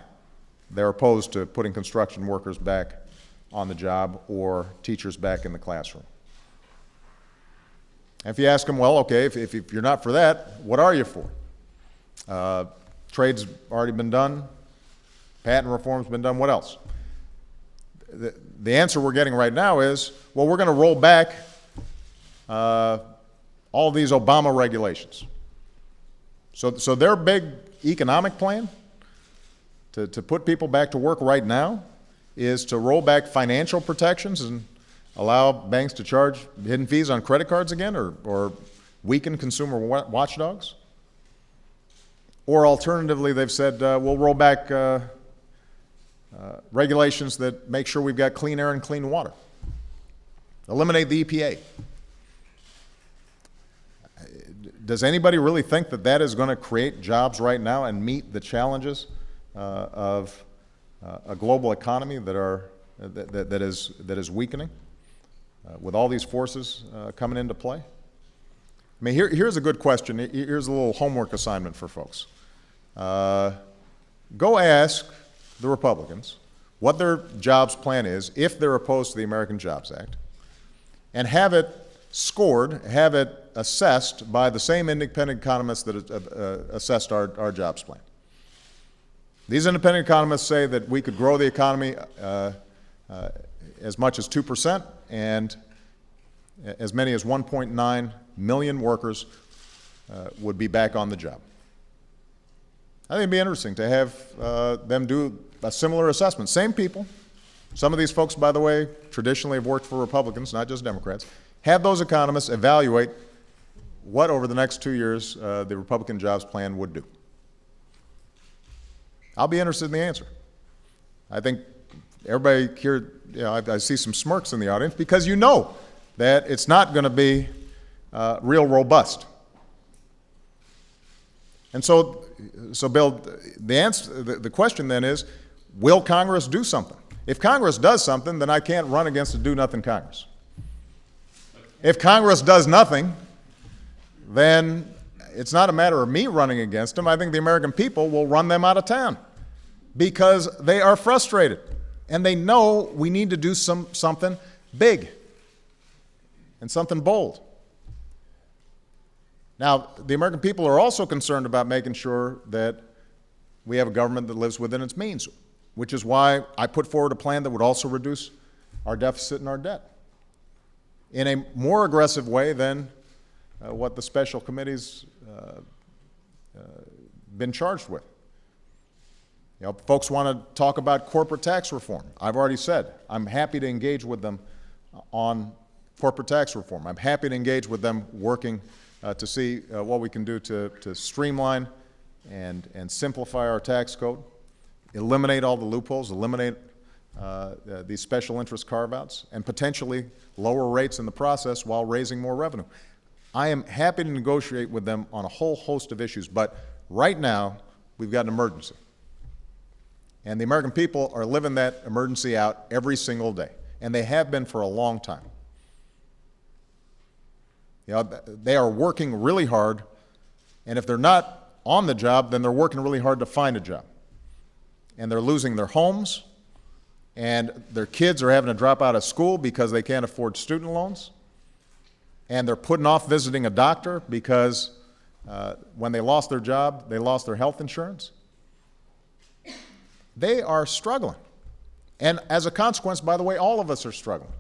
they're opposed to putting construction workers back on the job or teachers back in the classroom. And if you ask them, well, okay, if you're not for that, what are you for? Trade's already been done, patent reform's been done, what else? The answer we're getting right now is, well, we're going to roll back all these Obama regulations. So their big economic plan to put people back to work right now is to roll back financial protections and allow banks to charge hidden fees on credit cards again, or weaken consumer watchdogs. Or alternatively, they've said, we'll roll back regulations that make sure we've got clean air and clean water. Eliminate the EPA. Does anybody really think that that is going to create jobs right now and meet the challenges of a global economy that is weakening with all these forces coming into play? I mean, here's a good question. Here's a little homework assignment for folks. Go ask the Republicans what their jobs plan is if they're opposed to the American Jobs Act, and have it scored, have it assessed by the same independent economists that assessed our jobs plan. These independent economists say that we could grow the economy as much as 2%, and as many as 1.9 million workers would be back on the job. I think it'd be interesting to have them do a similar assessment. Same people. Some of these folks, by the way, traditionally have worked for Republicans, not just Democrats. Have those economists evaluate what, over the next 2 years, the Republican jobs plan would do. I'll be interested in the answer. I think everybody here, you know, I see some smirks in the audience because you know that it's not going to be real robust. And so Bill, the question then is, will Congress do something? If Congress does something, then I can't run against a do-nothing Congress. If Congress does nothing, then it's not a matter of me running against them. I think the American people will run them out of town because they are frustrated and they know we need to do something big and something bold. Now, the American people are also concerned about making sure that we have a government that lives within its means, which is why I put forward a plan that would also reduce our deficit and our debt in a more aggressive way than what the special committee's been charged with. You know, folks want to talk about corporate tax reform. I've already said I'm happy to engage with them on corporate tax reform. I'm happy to engage with them working to see what we can do to streamline and simplify our tax code, eliminate all the loopholes, eliminate these special interest carve-outs, and potentially lower rates in the process while raising more revenue. I am happy to negotiate with them on a whole host of issues, but right now we've got an emergency. And the American people are living that emergency out every single day, and they have been for a long time. You know, they are working really hard, and if they're not on the job, then they're working really hard to find a job. And they're losing their homes, and their kids are having to drop out of school because they can't afford student loans, and they're putting off visiting a doctor because when they lost their job, they lost their health insurance. They are struggling. And as a consequence, by the way, all of us are struggling,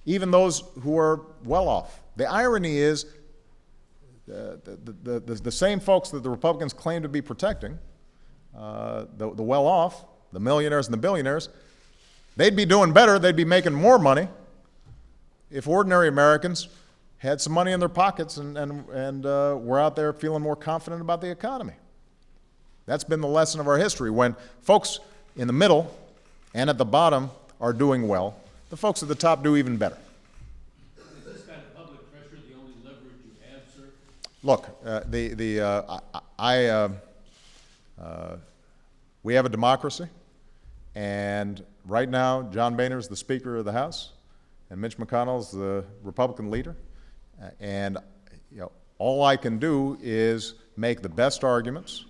even those who are well off. The irony is the same folks that the Republicans claim to be protecting, the well-off, the millionaires and the billionaires, they'd be doing better, they'd be making more money if ordinary Americans had some money in their pockets and were out there feeling more confident about the economy. That's been the lesson of our history. When folks in the middle and at the bottom are doing well, the folks at the top do even better. Is this kind of public pressure the only leverage you have, sir? Look, we have a democracy, and right now John Boehner is the Speaker of the House, and Mitch McConnell is the Republican leader, and you know, all I can do is make the best arguments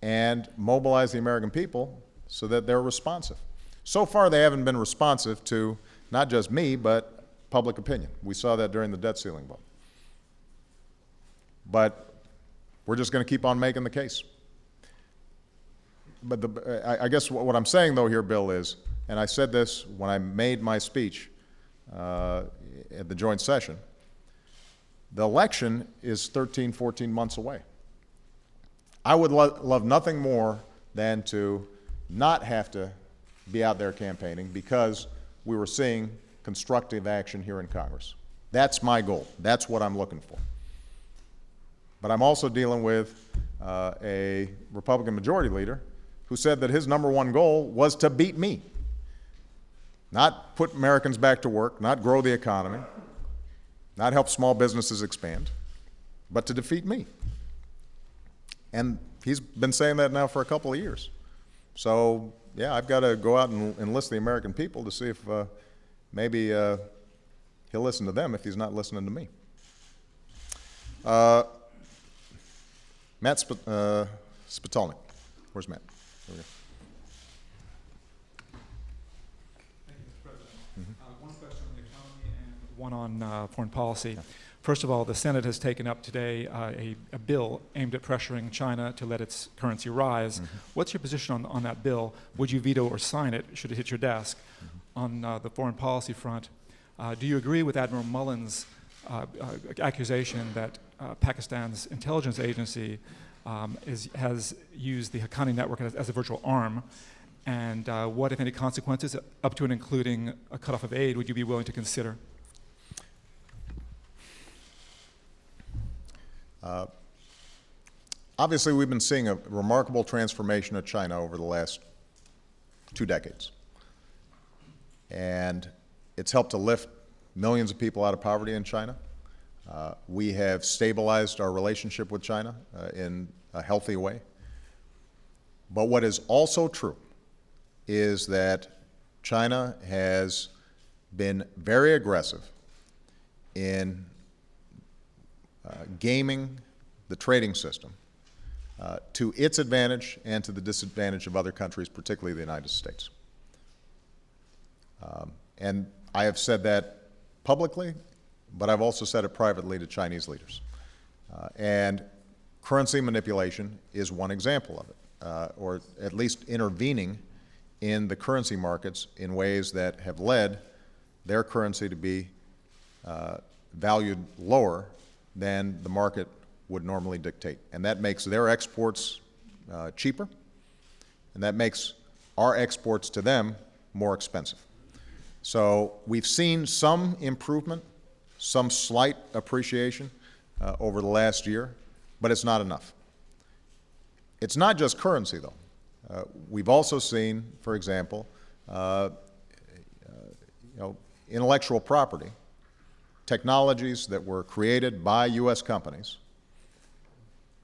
and mobilize the American people so that they're responsive. So far, they haven't been responsive to not just me, but public opinion. We saw that during the debt ceiling vote. But we're just going to keep on making the case. But I guess what I'm saying, though, here, Bill, is, and I said this when I made my speech at the joint session, the election is 13, 14 months away. I would love nothing more than to not have to be out there campaigning because we were seeing constructive action here in Congress. That's my goal. That's what I'm looking for. But I'm also dealing with a Republican majority leader who said that his number one goal was to beat me, not put Americans back to work, not grow the economy, not help small businesses expand, but to defeat me. And he's been saying that now for a couple of years. So, yeah, I've got to go out and enlist the American people to see if maybe he'll listen to them if he's not listening to me. Matt Spitolnik. Where's Matt? There we go. Thank you, Mr. President. One question on the economy and one on foreign policy. First of all, the Senate has taken up today a bill aimed at pressuring China to let its currency rise. What's your position on that bill? Would you veto or sign it should it hit your desk? On the foreign policy front, do you agree with Admiral Mullen's accusation that Pakistan's intelligence agency has used the Haqqani network as a virtual arm? And what, if any, consequences, up to and including a cutoff of aid, would you be willing to consider? Obviously, we've been seeing a remarkable transformation of China over the last 2 decades. And it's helped to lift millions of people out of poverty in China. We have stabilized our relationship with China in a healthy way. But what is also true is that China has been very aggressive in gaming the trading system to its advantage and to the disadvantage of other countries, particularly the United States. And I have said that publicly, but I've also said it privately to Chinese leaders. And currency manipulation is one example of it, or at least intervening in the currency markets in ways that have led their currency to be valued lower than the market would normally dictate. And that makes their exports cheaper, and that makes our exports to them more expensive. So we've seen some improvement, some slight appreciation over the last year, but it's not enough. It's not just currency, though. We've also seen, for example, intellectual property, technologies that were created by U.S. companies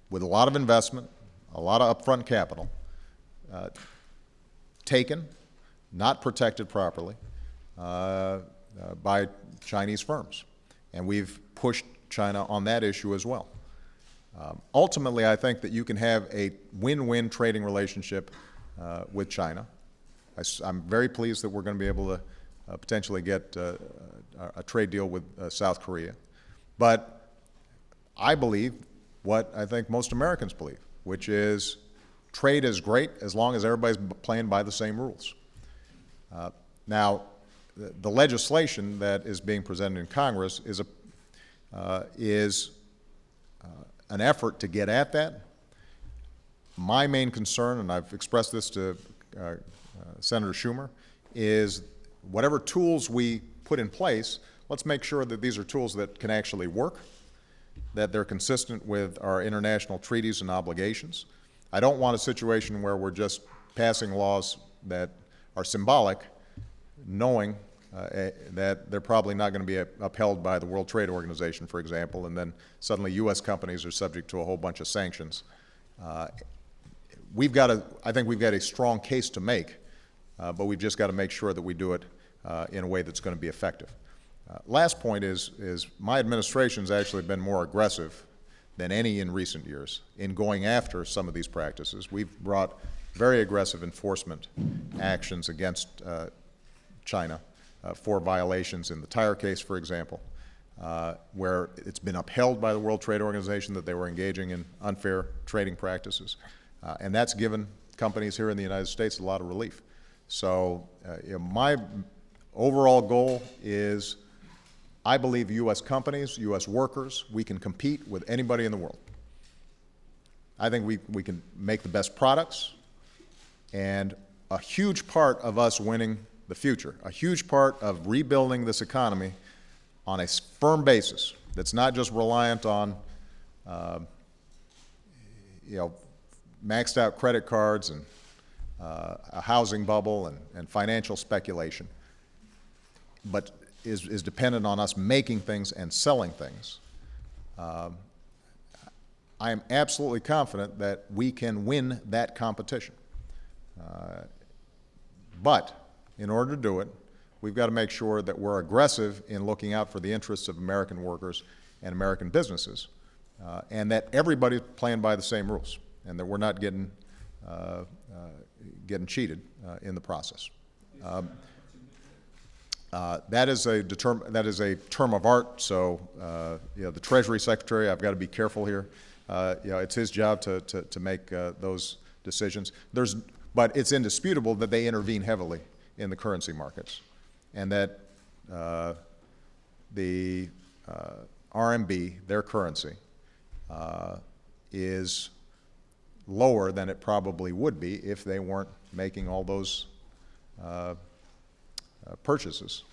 with a lot of investment, a lot of upfront capital, taken, not protected properly by Chinese firms. And we've pushed China on that issue as well. Ultimately, I think that you can have a win-win trading relationship with China. I'm very pleased that we're going to be able to potentially get a trade deal with South Korea. But I believe what I think most Americans believe, which is trade is great as long as everybody's playing by the same rules. Now, the legislation that is being presented in Congress is an effort to get at that. My main concern, and I've expressed this to Senator Schumer, is whatever tools we put in place, let's make sure that these are tools that can actually work, that they're consistent with our international treaties and obligations. I don't want a situation where we're just passing laws that are symbolic, knowing that they're probably not going to be upheld by the World Trade Organization, for example, and then suddenly U.S. companies are subject to a whole bunch of sanctions. I think we've got a strong case to make, but we've just got to make sure that we do it in a way that's going to be effective. Last point is my administration's actually been more aggressive than any in recent years in going after some of these practices. We've brought very aggressive enforcement actions against China for violations in the tire case, for example, where it's been upheld by the World Trade Organization that they were engaging in unfair trading practices. And that's given companies here in the United States a lot of relief. So my overall goal is I believe U.S. companies, U.S. workers, we can compete with anybody in the world. I think we can make the best products, and a huge part of us winning the future, a huge part of rebuilding this economy on a firm basis that's not just reliant on maxed out credit cards and a housing bubble and financial speculation, but is dependent on us making things and selling things. I am absolutely confident that we can win that competition. But in order to do it, we've got to make sure that we're aggressive in looking out for the interests of American workers and American businesses, and that everybody's playing by the same rules, and that we're not getting cheated in the process. That is a term of art. So, the Treasury Secretary, I've got to be careful here. It's his job to make those decisions. But it's indisputable that they intervene heavily in the currency markets, and that the RMB, their currency, is lower than it probably would be if they weren't making all those purchases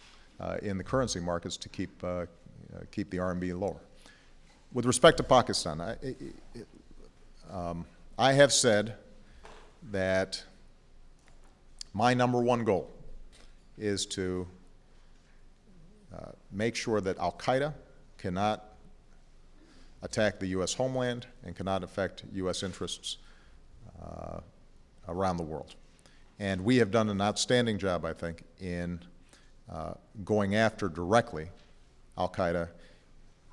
in the currency markets to keep the RMB lower. With respect to Pakistan, I have said that my number one goal is to make sure that Al-Qaeda cannot attack the U.S. homeland and cannot affect U.S. interests around the world. And we have done an outstanding job, I think, in going after directly al-Qaeda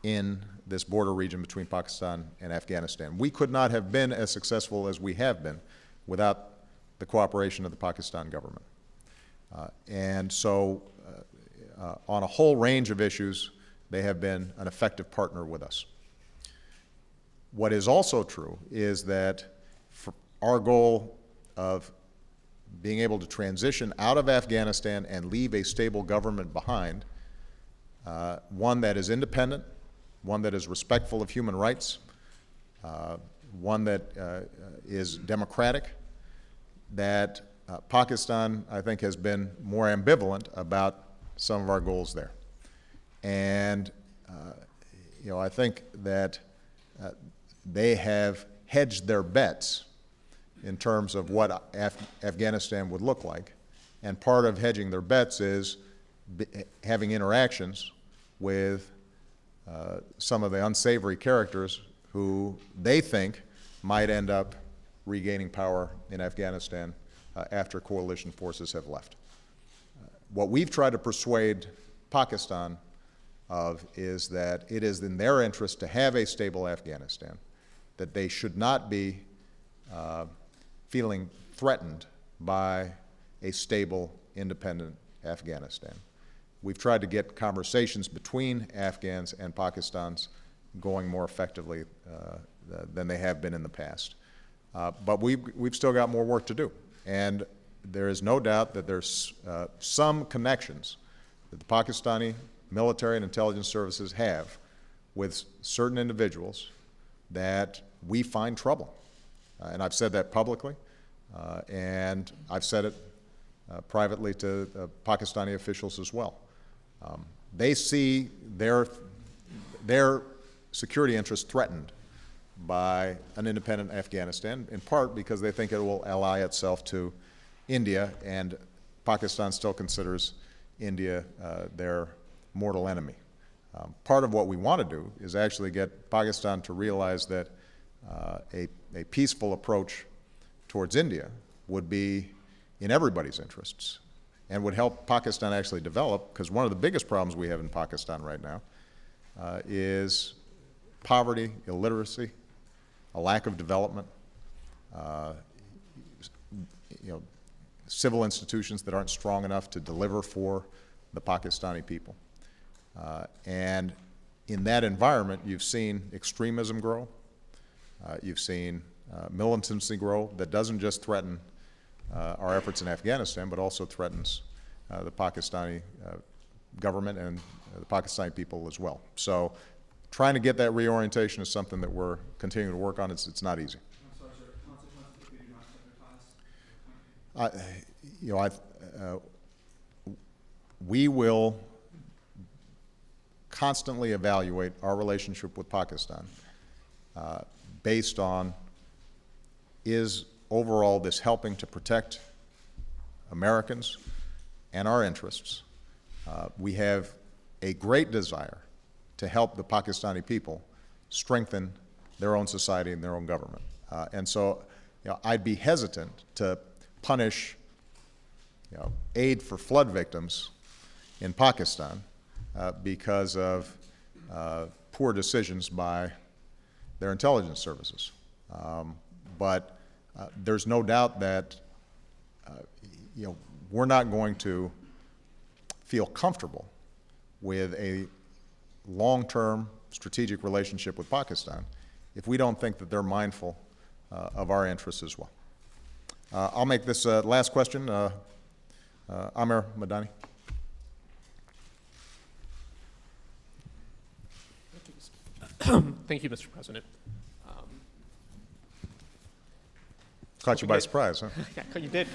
in this border region between Pakistan and Afghanistan. We could not have been as successful as we have been without the cooperation of the Pakistan government. And so on a whole range of issues, they have been an effective partner with us. What is also true is that for our goal of being able to transition out of Afghanistan and leave a stable government behind, one that is independent, one that is respectful of human rights, one that is democratic, that Pakistan, I think, has been more ambivalent about some of our goals there. And, I think that they have hedged their bets in terms of what Afghanistan would look like. And part of hedging their bets is having interactions with some of the unsavory characters who they think might end up regaining power in Afghanistan after coalition forces have left. What we've tried to persuade Pakistan of is that it is in their interest to have a stable Afghanistan, that they should not be feeling threatened by a stable, independent Afghanistan. We've tried to get conversations between Afghans and Pakistans going more effectively than they have been in the past. But we've still got more work to do. And there is no doubt that there's some connections that the Pakistani military and intelligence services have with certain individuals that we find trouble. And I've said that publicly, and I've said it privately to Pakistani officials as well. They see their security interests threatened by an independent Afghanistan, in part because they think it will ally itself to India, and Pakistan still considers India their mortal enemy. Part of what we want to do is actually get Pakistan to realize that a peaceful approach towards India would be in everybody's interests and would help Pakistan actually develop, because one of the biggest problems we have in Pakistan right now is poverty, illiteracy, a lack of development, civil institutions that aren't strong enough to deliver for the Pakistani people. And in that environment, you've seen extremism grow. You've seen militancy grow that doesn't just threaten our efforts in Afghanistan, but also threatens the Pakistani government and the Pakistani people as well. So trying to get that reorientation is something that we're continuing to work on. It's not easy. I'm sorry, sir. Consequences if we do not sever ties? We will constantly evaluate our relationship with Pakistan based on, is overall this helping to protect Americans and our interests? We have a great desire to help the Pakistani people strengthen their own society and their own government. And so, I'd be hesitant to punish, aid for flood victims in Pakistan because of poor decisions by their intelligence services. But there's no doubt that we're not going to feel comfortable with a long-term strategic relationship with Pakistan if we don't think that they're mindful of our interests as well. I'll make this last question. Amir Madani. Thank you, Mr. President. Caught you by surprise, huh? Yeah, you did.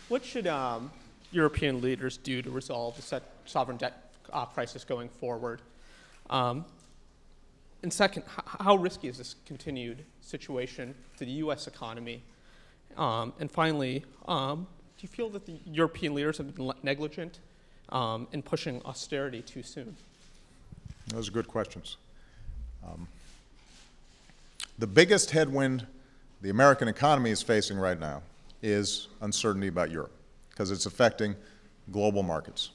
What should European leaders do to resolve the sovereign debt crisis going forward? And second, how risky is this continued situation to the U.S. economy? And finally, do you feel that the European leaders have been negligent in pushing austerity too soon? Those are good questions. The biggest headwind the American economy is facing right now is uncertainty about Europe, because it's affecting global markets.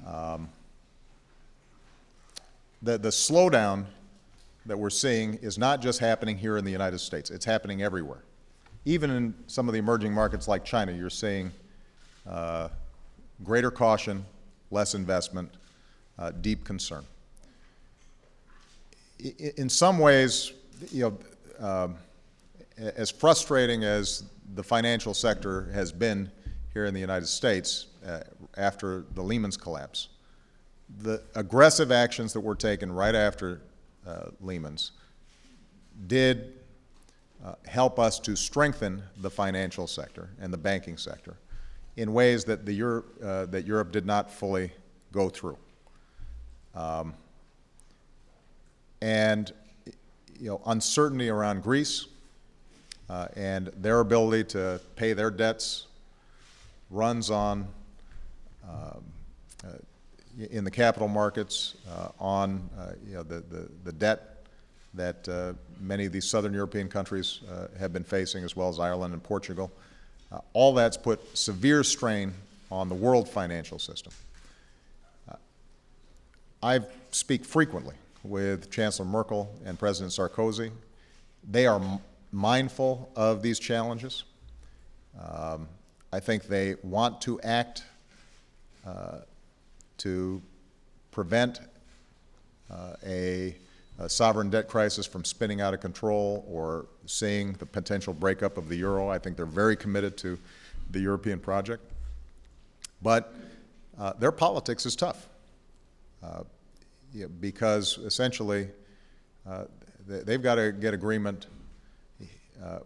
The slowdown that we're seeing is not just happening here in the United States. It's happening everywhere. Even in some of the emerging markets like China, you're seeing greater caution, less investment, deep concern. In some ways, as frustrating as the financial sector has been here in the United States after the Lehman's collapse, the aggressive actions that were taken right after Lehman's did help us to strengthen the financial sector and the banking sector in ways that that Europe did not fully go through. Uncertainty around Greece and their ability to pay their debts runs on in the capital markets on the debt that many of these southern European countries have been facing, as well as Ireland and Portugal. All that's put severe strain on the world financial system. I speak frequently with Chancellor Merkel and President Sarkozy. They are mindful of these challenges. I think they want to act to prevent a sovereign debt crisis from spinning out of control or seeing the potential breakup of the euro. I think they're very committed to the European project. But their politics is tough because essentially they've got to get agreement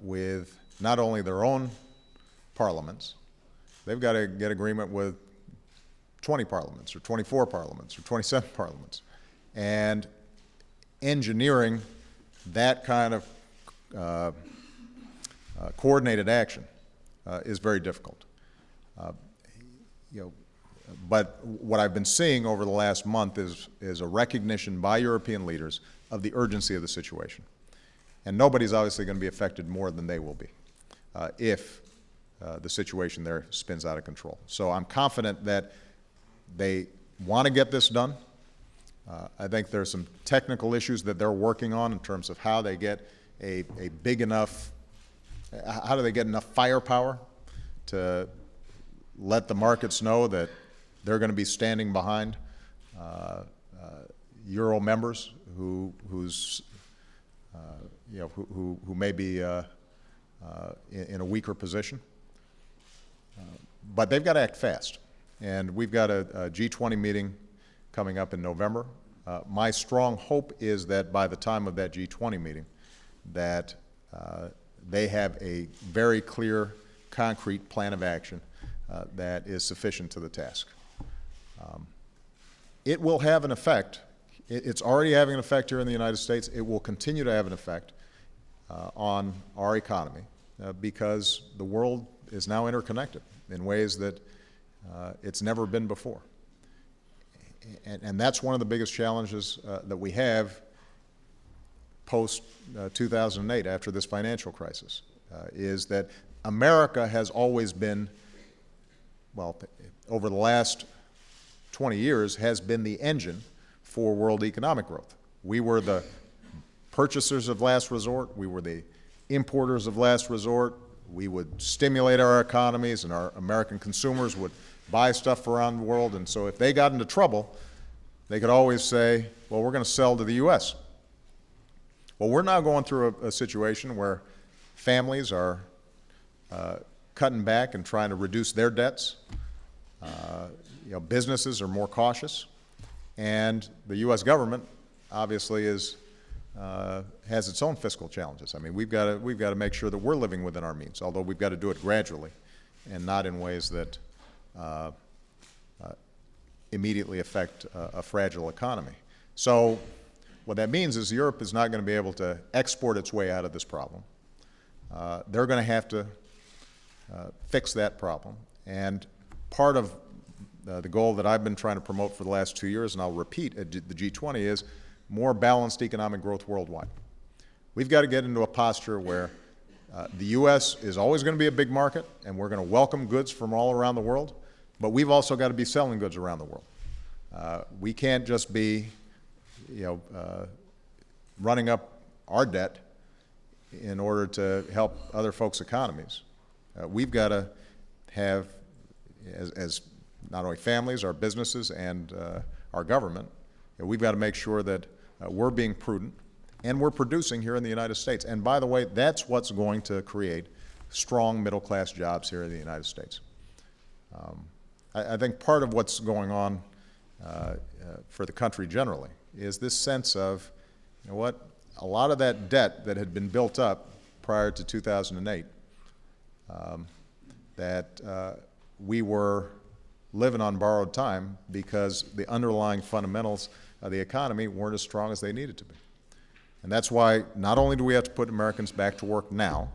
with not only their own parliaments, they've got to get agreement with 20 parliaments or 24 parliaments or 27 parliaments. And engineering that kind of coordinated action is very difficult. But what I've been seeing over the last month is a recognition by European leaders of the urgency of the situation. And nobody's obviously going to be affected more than they will be if the situation there spins out of control. So I'm confident that they want to get this done. I think there's some technical issues that they're working on in terms of how they get a big enough, how do they get enough firepower to let the markets know that they're going to be standing behind Euro members who may be in a weaker position. But they've got to act fast. And we've got a G20 meeting coming up in November. My strong hope is that by the time of that G20 meeting, that they have a very clear, concrete plan of action that is sufficient to the task. It will have an effect. It's already having an effect here in the United States. It will continue to have an effect on our economy because the world is now interconnected in ways that it's never been before. And that's one of the biggest challenges that we have post-2008, after this financial crisis, is that America has always been, well, over the last 20 years, has been the engine for world economic growth. We were the purchasers of last resort. We were the importers of last resort. We would stimulate our economies, and our American consumers would buy stuff around the world. And so if they got into trouble, they could always say, well, we're going to sell to the U.S. Well, we're now going through a situation where families are cutting back and trying to reduce their debts. Businesses are more cautious. And the U.S. government obviously has its own fiscal challenges. I mean, we've got to make sure that we're living within our means, although we've got to do it gradually and not in ways that immediately affect a fragile economy. So what that means is Europe is not going to be able to export its way out of this problem. They're going to have to fix that problem. And part of the goal that I've been trying to promote for the last 2 years, and I'll repeat at the G20, is more balanced economic growth worldwide. We've got to get into a posture where the U.S. is always going to be a big market, and we're going to welcome goods from all around the world, but we've also got to be selling goods around the world. We can't just be, running up our debt in order to help other folks' economies. We've got to have, as not only families, our businesses, and our government, we've got to make sure that we're being prudent and we're producing here in the United States. And by the way, that's what's going to create strong middle-class jobs here in the United States. I think part of what's going on for the country generally is this sense of, you know what, a lot of that debt that had been built up prior to 2008, that we were living on borrowed time because the underlying fundamentals of the economy weren't as strong as they needed to be. And that's why not only do we have to put Americans back to work now,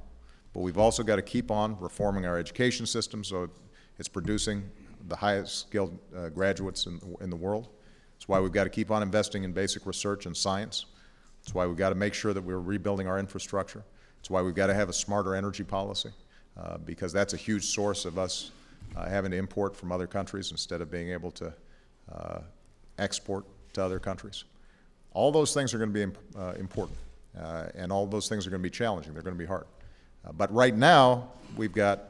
but we've also got to keep on reforming our education system so it's producing the highest skilled graduates in the world. That's why we've got to keep on investing in basic research and science. That's why we've got to make sure that we're rebuilding our infrastructure. That's why we've got to have a smarter energy policy, because that's a huge source of us having to import from other countries instead of being able to export to other countries. All those things are going to be important, and all those things are going to be challenging. They're going to be hard. But right now, we've got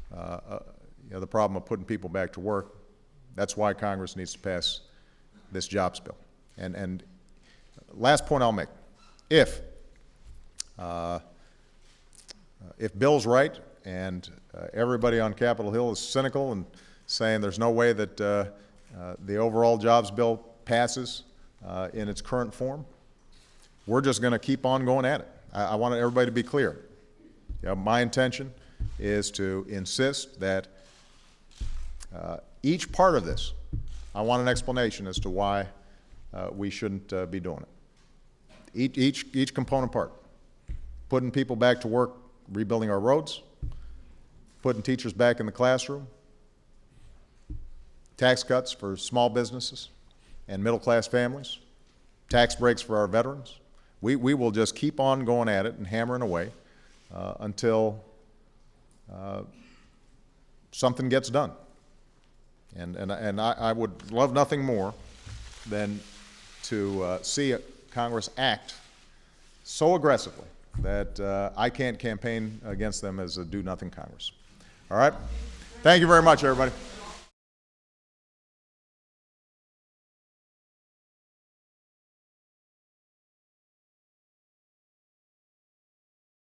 the problem of putting people back to work. That's why Congress needs to pass this jobs bill. And last point I'll make, if Bill's right and everybody on Capitol Hill is cynical and saying there's no way that the overall jobs bill passes in its current form, we're just going to keep on going at it. I want everybody to be clear. My intention is to insist that each part of this, I want an explanation as to why we shouldn't be doing it. Each component part. Putting people back to work, rebuilding our roads, putting teachers back in the classroom, tax cuts for small businesses and middle-class families, tax breaks for our veterans. We will just keep on going at it and hammering away until something gets done. And I would love nothing more than to see Congress act so aggressively that I can't campaign against them as a do-nothing Congress. All right? Thank you very much, everybody.